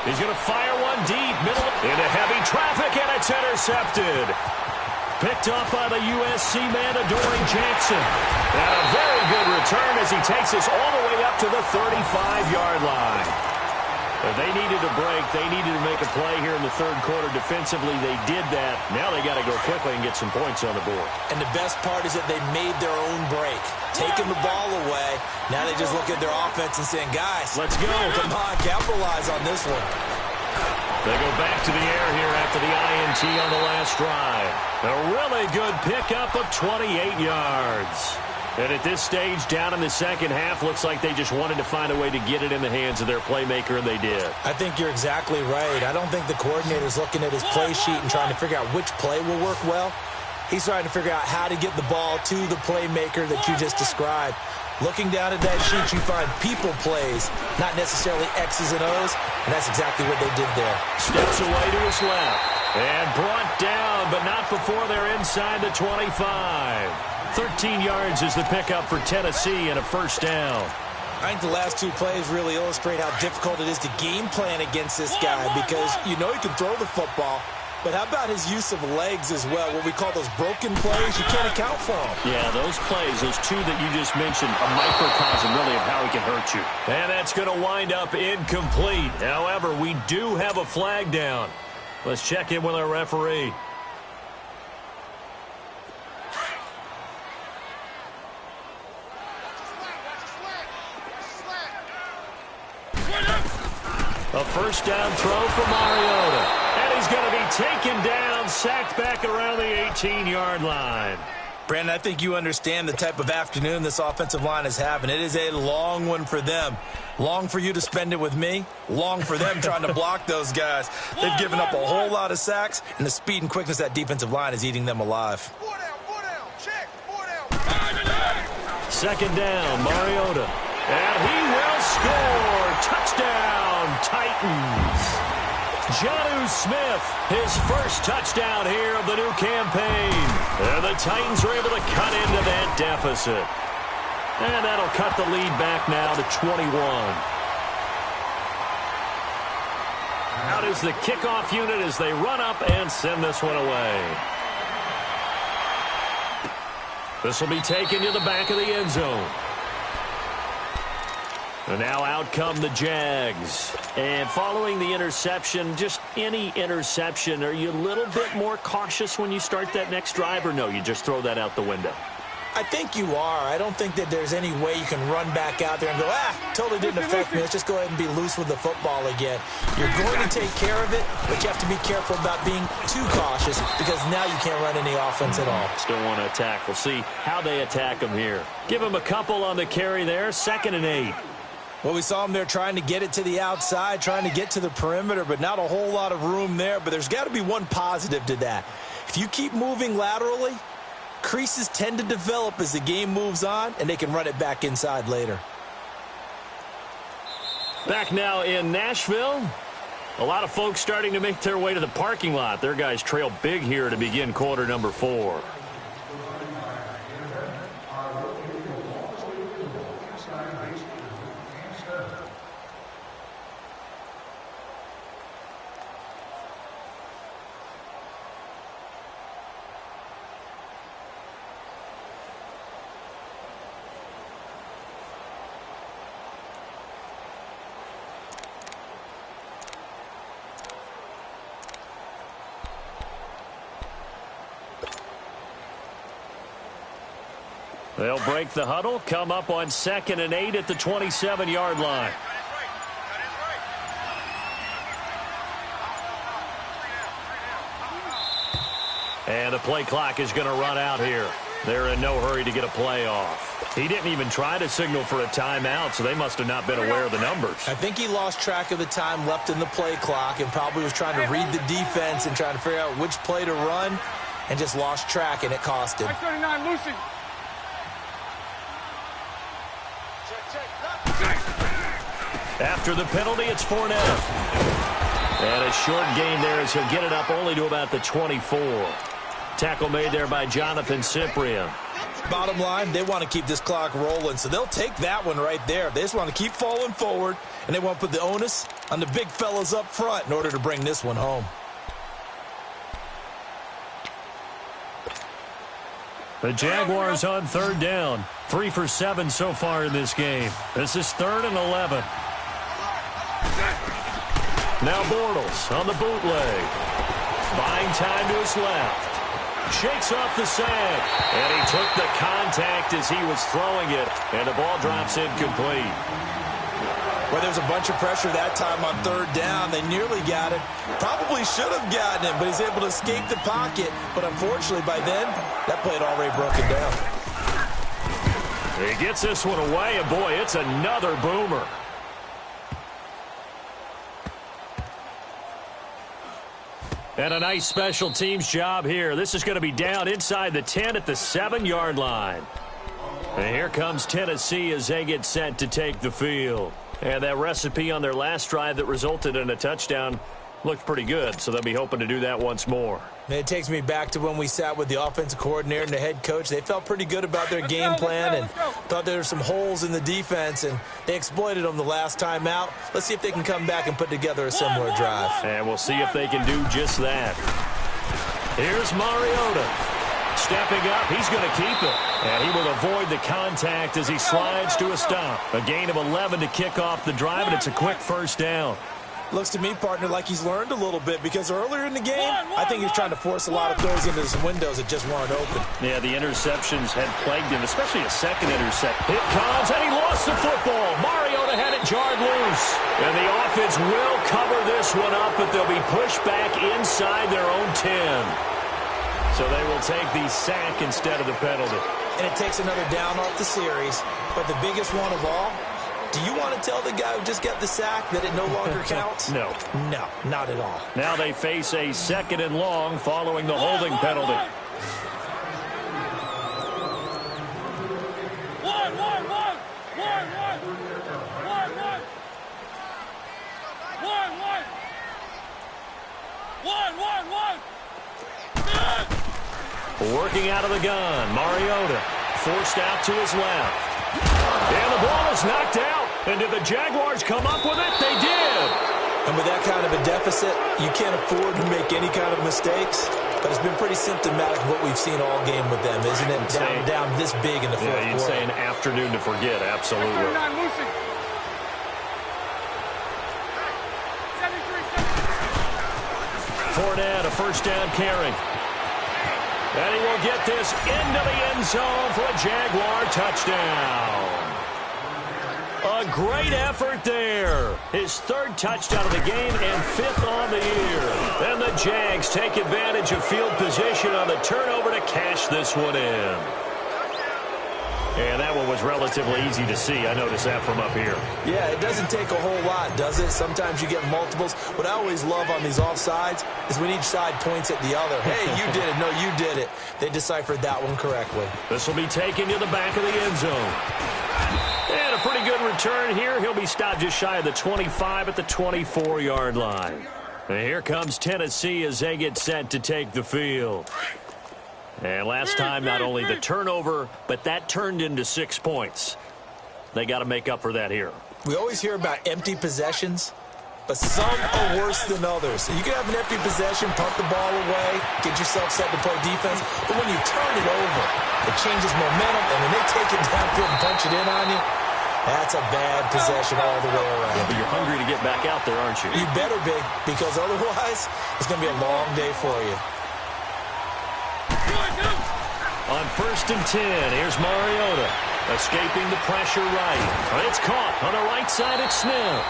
He's going to fire one deep, middle, into heavy traffic, and it's intercepted. Picked off by the USC man, Adoree Jackson. And a very good return as he takes this all the way up to the 35-yard line. But they needed a break. They needed to make a play here in the 3rd quarter. Defensively, they did that. Now they got to go quickly and get some points on the board. And the best part is that they made their own break. Taking the ball away. Now they just look at their offense and saying, guys, let's go. Come on, capitalize on this one. They go back to the air here after the INT on the last drive. A really good pickup of 28 yards. And at this stage, down in the 2nd half, looks like they just wanted to find a way to get it in the hands of their playmaker, and they did. I think you're exactly right. I don't think the coordinator's looking at his play sheet and trying to figure out which play will work well. He's trying to figure out how to get the ball to the playmaker that you just described. Looking down at that sheet, you find people plays, not necessarily X's and O's, and that's exactly what they did there. Steps away to his left, and brought down, but not before they're inside the 25. 13 yards is the pickup for Tennessee and a 1st down. I think the last 2 plays really illustrate how difficult it is to game plan against this guy because you know he can throw the football. But how about his use of legs as well? What we call those broken plays, you can't account for them. Yeah, those plays, those 2 that you just mentioned, a microcosm really of how he can hurt you. And that's going to wind up incomplete. However, we do have a flag down. Let's check in with our referee. A 1st down throw for Mariota. And he's going to be taken down, sacked back around the 18-yard line. Brandon, I think you understand the type of afternoon this offensive line is having. It is a long one for them. Long for you to spend it with me. Long for them trying to block those guys. They've given up a whole lot of sacks, and the speed and quickness of that defensive line is eating them alive. 4 down, 4 down. Check, 4 down. Second down, Mariota. And he will score. Touchdown, Titans. Jonnu Smith, his first touchdown here of the new campaign. And the Titans are able to cut into that deficit. And that'll cut the lead back now to 21. Out is the kickoff unit as they run up and send this one away. This will be taken to the back of the end zone. And now out come the Jags. And following the interception, just any interception, are you a little bit more cautious when you start that next drive, or no, you just throw that out the window? I think you are. I don't think that there's any way you can run back out there and go, totally didn't affect me. Let's just go ahead and be loose with the football again. You're going to take care of it, but you have to be careful about being too cautious because now you can't run any offense at all. Still want to attack. We'll see how they attack them here. Give them a couple on the carry there. 2nd and 8. Well, we saw them there trying to get it to the outside, trying to get to the perimeter, but not a whole lot of room there. But there's got to be one positive to that. If you keep moving laterally, creases tend to develop as the game moves on, and they can run it back inside later. Back now in Nashville. A lot of folks starting to make their way to the parking lot. Their guys trail big here to begin quarter number 4. They'll break the huddle, come up on 2nd and 8 at the 27-yard line. And the play clock is going to run out here. They're in no hurry to get a play off. He didn't even try to signal for a timeout, so they must have not been aware of the numbers. I think he lost track of the time left in the play clock and probably was trying to read the defense and trying to figure out which play to run and just lost track, and it cost him. 39, Lucy. After the penalty, it's Fournette. And a short gain there as he'll get it up only to about the 24. Tackle made there by Jonathan Cyprien. Bottom line, they want to keep this clock rolling, so they'll take that one right there. They just want to keep falling forward, and they want to put the onus on the big fellas up front in order to bring this one home. The Jaguars on 3rd down. 3 for 7 so far in this game. This is 3rd and 11. Now Bortles on the bootleg. Buying time to his left. Shakes off the sack. And he took the contact as he was throwing it. And the ball drops incomplete. Well, there was a bunch of pressure that time on 3rd down. They nearly got it. Probably should have gotten it, but he's able to escape the pocket. But unfortunately, by then, that play had already broken down. He gets this one away, and boy, it's another boomer. And a nice special teams job here. This is going to be down inside the 10 at the 7-yard line. And here comes Tennessee as they get set to take the field. And that recipe on their last drive that resulted in a touchdown looked pretty good, so they'll be hoping to do that once more. And it takes me back to when we sat with the offensive coordinator and the head coach. They felt pretty good about their game plan and thought there were some holes in the defense, and they exploited them the last time out. Let's see if they can come back and put together a similar drive. And we'll see if they can do just that. Here's Mariota. Stepping up, he's going to keep it. And he will avoid the contact as he slides to a stop. A gain of 11 to kick off the drive, and it's a quick 1st down. Looks to me, partner, like he's learned a little bit because earlier in the game, I think he's trying to force a lot of throws into some windows that just weren't open. Yeah, the interceptions had plagued him, especially a second interception. It comes, and he lost the football. Mariota had it jarred loose. And the offense will cover this one up, but they'll be pushed back inside their own 10. So they will take the sack instead of the penalty. And it takes another down off the series. But the biggest one of all, do you want to tell the guy who just got the sack that it no longer counts? No. No, not at all. Now they face a 2nd and long following the holding penalty. Working out of the gun, Mariota forced out to his left. And the ball is knocked out. And did the Jaguars come up with it? They did. And with that kind of a deficit, you can't afford to make any kind of mistakes. But it's been pretty symptomatic of what we've seen all game with them, isn't it? Down this big in the fourth quarter. Yeah, you'd say an afternoon to forget, absolutely. Fournette, a first down carry. And he will get this into the end zone for a Jaguar touchdown. A great effort there. His 3rd touchdown of the game and 5th on the year. And the Jags take advantage of field position on the turnover to cash this one in. And that one was relatively easy to see. I noticed that from up here. Yeah, it doesn't take a whole lot, does it? Sometimes you get multiples. What I always love on these offsides is when each side points at the other. Hey, you did it. No, you did it. They deciphered that one correctly. This will be taken to the back of the end zone. And a pretty good return here. He'll be stopped just shy of the 25 at the 24-yard line. And here comes Tennessee as they get set to take the field. And last time, not only the turnover, but that turned into 6 points. They got to make up for that here. We always hear about empty possessions, but some are worse than others. You can have an empty possession, punt the ball away, get yourself set to play defense, but when you turn it over, it changes momentum, and when they take it downfield and punch it in on you, that's a bad possession all the way around. Yeah, but you're hungry to get back out there, aren't you? You better be, because otherwise, it's going to be a long day for you. On 1st and 10, here's Mariota. Escaping the pressure right. It's caught on the right side at Smith.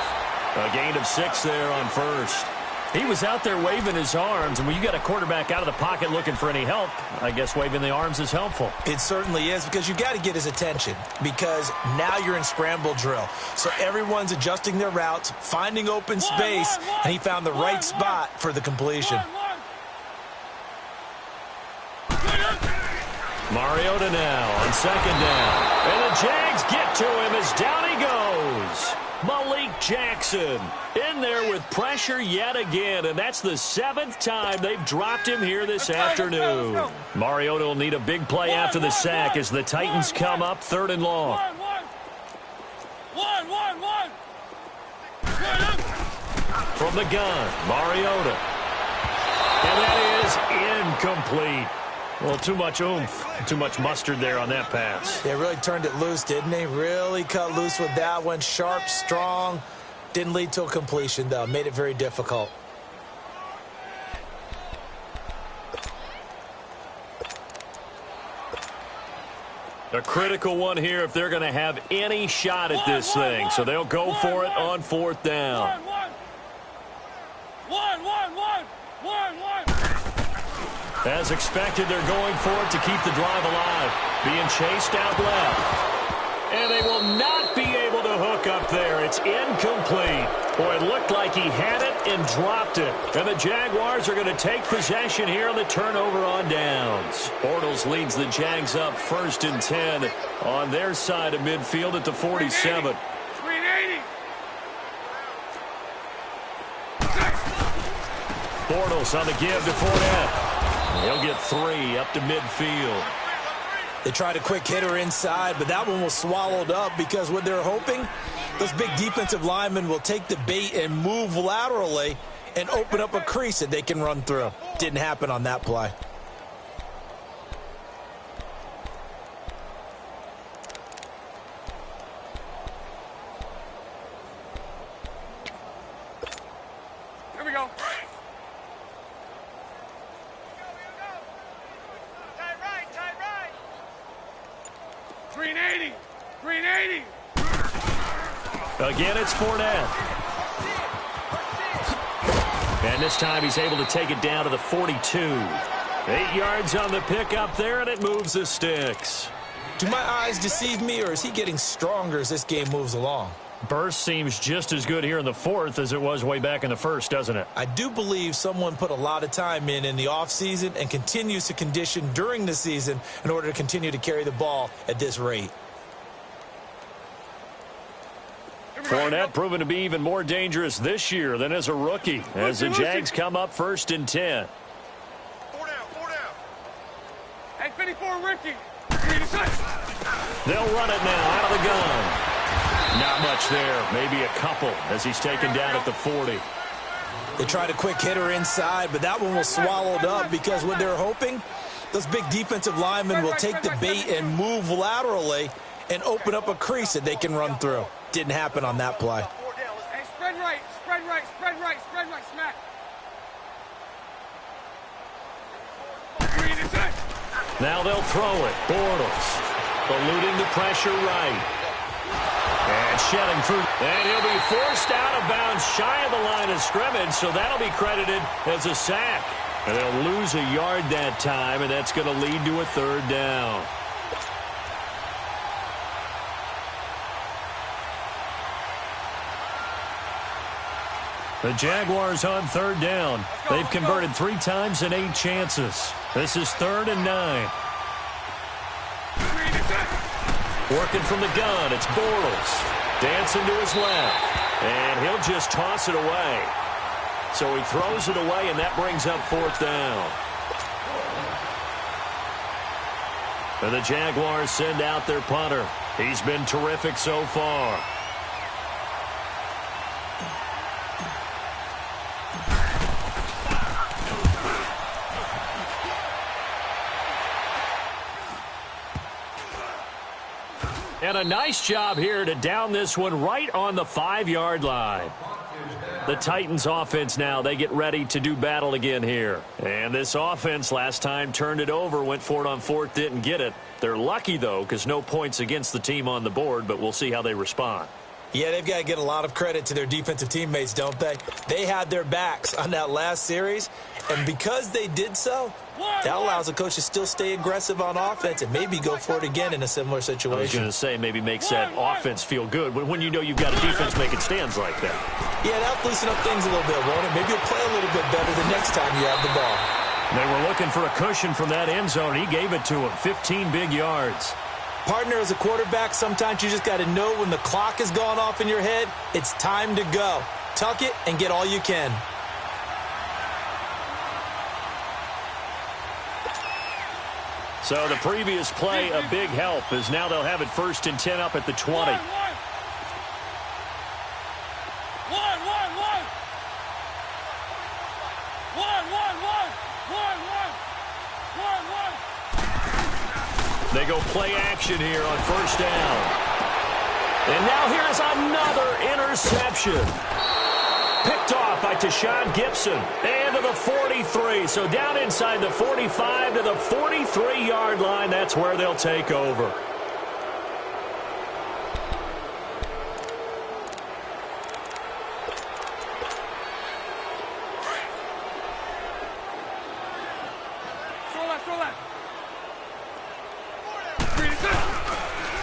A gain of 6 there on 1st. He was out there waving his arms, and when you got a quarterback out of the pocket looking for any help, I guess waving the arms is helpful. It certainly is, because you got to get his attention, because now you're in scramble drill. So everyone's adjusting their routes, finding open space, and he found the right spot for the completion. Mariota now on 2nd down. And the Jags get to him as down he goes. Malik Jackson in there with pressure yet again. And that's the 7th time they've dropped him here this afternoon. Mariota will need a big play after the sack as the Titans come up 3rd and long. From the gun, Mariota. And that is incomplete. Well, too much oomph, too much mustard there on that pass. They really turned it loose, didn't they? Really cut loose with that one. Sharp, strong. Didn't lead to a completion, though. Made it very difficult. A critical one here if they're going to have any shot at this thing. So they'll go for it on 4th down. As expected, they're going for it to keep the drive alive. Being chased out left. And they will not be able to hook up there. It's incomplete. Boy, it looked like he had it and dropped it. And the Jaguars are going to take possession here on the turnover on downs. Bortles leads the Jags up 1st and 10 on their side of midfield at the 47. Bortles on the give to Fournette. He'll get 3 up to midfield. They tried a quick hitter inside, but that one was swallowed up because what they're hoping, those big defensive linemen will take the bait and move laterally and open up a crease that they can run through. Didn't happen on that play. Here we go. Green 80. Green 80. Again, it's Fournette. And this time he's able to take it down to the 42. 8 yards on the pickup there, and it moves the sticks. Do my eyes deceive me, or is he getting stronger as this game moves along? Burst seems just as good here in the fourth as it was way back in the first, doesn't it? I do believe someone put a lot of time in the offseason and continues to condition during the season in order to continue to carry the ball at this rate. Fournette proven to be even more dangerous this year than as a rookie as the Jags come up 1st and 10. 4 down. Hey, 54, Ricky. They'll run it now out of the gun. Not much there, maybe a couple as he's taken down at the 40. They tried a quick hitter inside, but that one was swallowed up because what they're hoping, those big defensive linemen will take the bait and move laterally and open up a crease that they can run through. Didn't happen on that play. Hey, spread right, smack. Now they'll throw it. Bortles eluding the pressure right. And shedding through. And he'll be forced out of bounds shy of the line of scrimmage, so that'll be credited as a sack. And they'll lose a yard that time, and that's going to lead to a 3rd down. The Jaguars on 3rd down. They've converted 3 times in 8 chances. This is 3rd and 9. Working from the gun, it's Bortles. Dancing to his left. And he'll just toss it away. So he throws it away, and that brings up 4th down. And the Jaguars send out their punter. He's been terrific so far. And a nice job here to down this one right on the 5-yard line. The Titans offense now, they get ready to do battle again here. And this offense last time turned it over, went for it on 4th, didn't get it. They're lucky, though, because no points against the team on the board, but we'll see how they respond. Yeah, they've got to get a lot of credit to their defensive teammates, don't they? They had their backs on that last series, and because they did so, that allows the coach to still stay aggressive on offense and maybe go for it again in a similar situation. I was going to say maybe makes that offense feel good when you know you've got a defense making stands like that. Yeah, that'll loosen up things a little bit, won't it? Maybe you'll play a little bit better the next time you have the ball. They were looking for a cushion from that end zone. He gave it to him, 15 big yards. Partner, as a quarterback, sometimes you just got to know when the clock has gone off in your head, it's time to go. Tuck it and get all you can. So the previous play, a big help, as now they'll have it 1st and 10 up at the 20. They go play action here on 1st down. And now here's another interception. Picked off by Tashawn Gibson. And to the 43. So down inside the 45 to the 43-yard line. That's where they'll take over.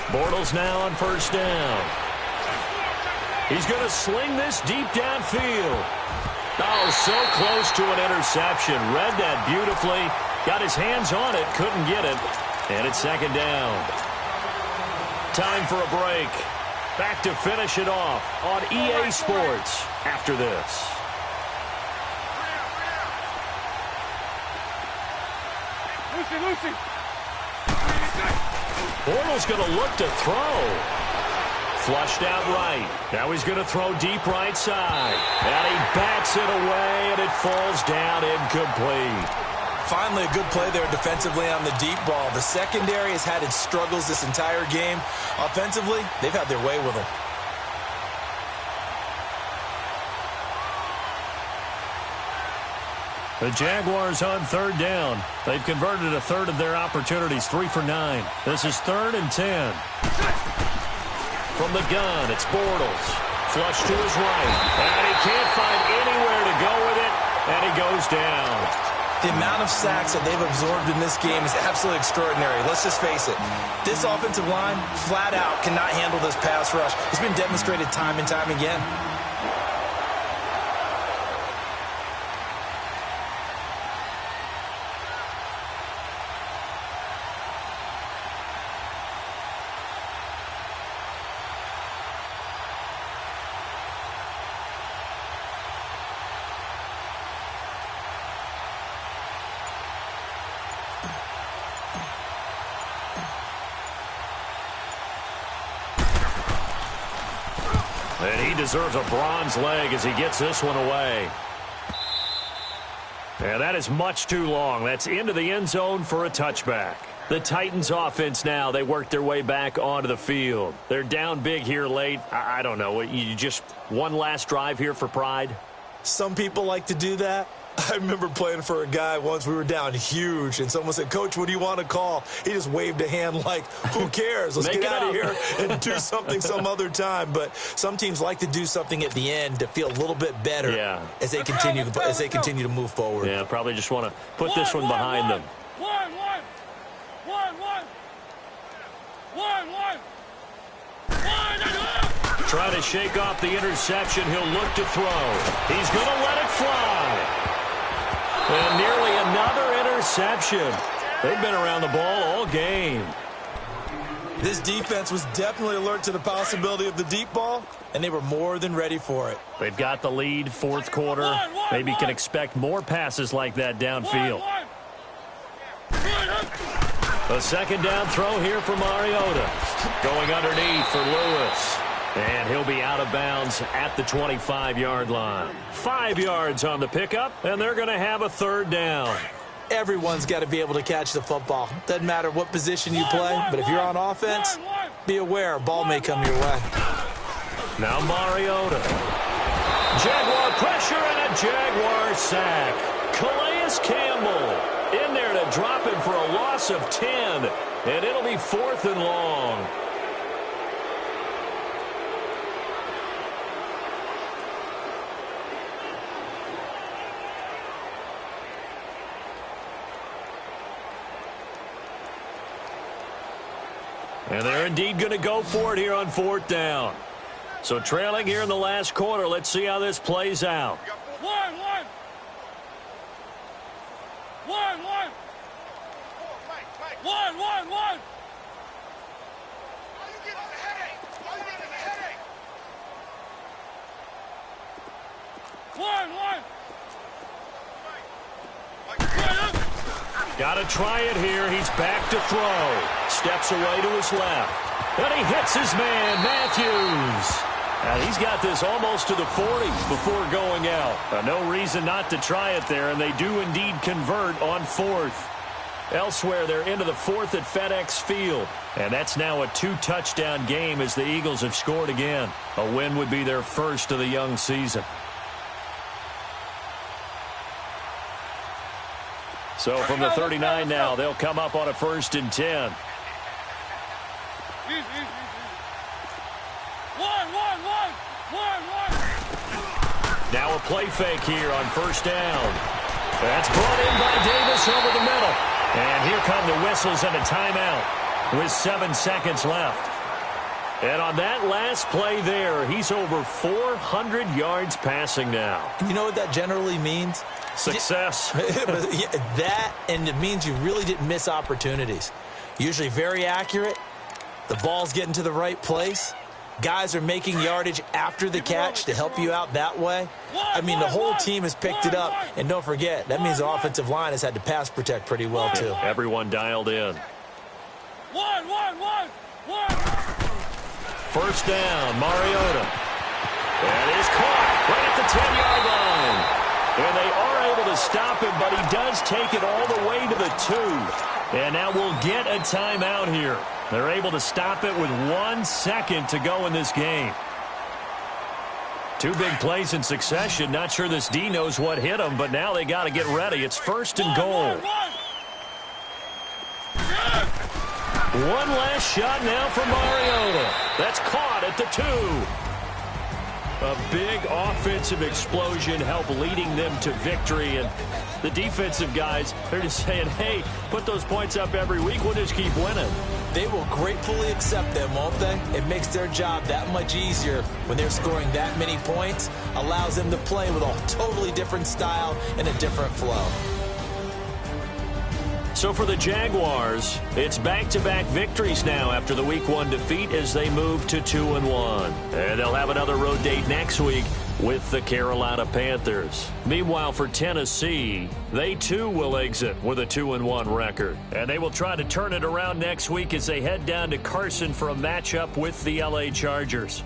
Bortles now on 1st down. He's going to sling this deep downfield. Oh, so close to an interception. Read that beautifully. Got his hands on it. Couldn't get it. And it's 2nd down. Time for a break. Back to finish it off on EA Sports after this. Lucy. Bortles going to look to throw. Flushed out right. Now he's going to throw deep right side. And he bats it away, and it falls down incomplete. Finally, a good play there defensively on the deep ball. The secondary has had its struggles this entire game. Offensively, they've had their way with them. The Jaguars on 3rd down. They've converted a third of their opportunities, 3 for 9. This is 3rd and 10. From the gun, it's Bortles. Flush to his right. And he can't find anywhere to go with it, and he goes down. The amount of sacks that they've absorbed in this game is absolutely extraordinary. Let's just face it. This offensive line, flat out, cannot handle this pass rush. It's been demonstrated time and time again. And he deserves a bronze leg as he gets this one away. And that is much too long. That's into the end zone for a touchback. The Titans offense now, they work their way back onto the field. They're down big here late. I don't know. You just one last drive here for pride? Some people like to do that. I remember playing for a guy once. We were down huge, and someone said, "Coach, what do you want to call?" He just waved a hand like, who cares? Let's get out of here and do something some other time. But some teams like to do something at the end to feel a little bit better as they continue to move forward. Yeah, probably just want to put this one behind them. Trying to shake off the interception. He'll look to throw. He's going to let it fly. And nearly another interception. They've been around the ball all game. This defense was definitely alert to the possibility of the deep ball, and they were more than ready for it. They've got the lead, fourth quarter. Maybe can expect more passes like that downfield. A second down throw here for Mariota. Going underneath for Lewis. And he'll be out of bounds at the 25-yard line. 5 yards on the pickup, and they're going to have a third down. Everyone's got to be able to catch the football. Doesn't matter what position you play, but if you're on offense, be aware a ball may come your way. Now Mariota. Jaguar pressure and a Jaguar sack. Calais Campbell in there to drop him for a loss of 10, and it'll be 4th and long. And they're indeed going to go for it here on 4th down. So trailing here in the last quarter. Let's see how this plays out. One. Got to try it here. He's back to throw. Steps away to his left. And he hits his man, Matthews. And he's got this almost to the 40 before going out. No reason not to try it there, and they do indeed convert on 4th. Elsewhere, they're into the 4th at FedEx Field. And that's now a 2-touchdown game as the Eagles have scored again. A win would be their first of the young season. So from the 39 now, they'll come up on a 1st and 10. Now a play fake here on 1st down. That's brought in by Davis over the middle. And here come the whistles and a timeout with 7 seconds left. And on that last play there, he's over 400 yards passing now. You know what that generally means? Success. That, and it means you really didn't miss opportunities. Usually very accurate. The ball's getting to the right place. Guys are making yardage after the catch to help you out that way. I mean, the whole team has picked it up. And don't forget, that means the offensive line has had to pass protect pretty well, too. Everyone dialed in. 1st down, Mariota. And he's caught right at the 10-yard line. And they are able to stop him, but he does take it all the way to the 2. And now we'll get a timeout here. They're able to stop it with 1 second to go in this game. 2 big plays in succession. Not sure this D knows what hit him, but now they got to get ready. It's 1st and goal. One last shot now for Mariota. That's caught at the 2. A big offensive explosion helped leading them to victory. And the defensive guys, they're just saying, hey, put those points up every week. We'll just keep winning. They will gratefully accept them, won't they? It makes their job that much easier when they're scoring that many points. Allows them to play with a totally different style and a different flow. So for the Jaguars, it's back-to-back victories now after the Week 1 defeat as they move to 2-1. And they'll have another road date next week with the Carolina Panthers. Meanwhile, for Tennessee, they too will exit with a 2-1 record. And they will try to turn it around next week as they head down to Carson for a matchup with the LA Chargers.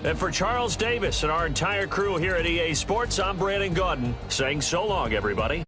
And for Charles Davis and our entire crew here at EA Sports, I'm Brandon Gaudin saying so long, everybody.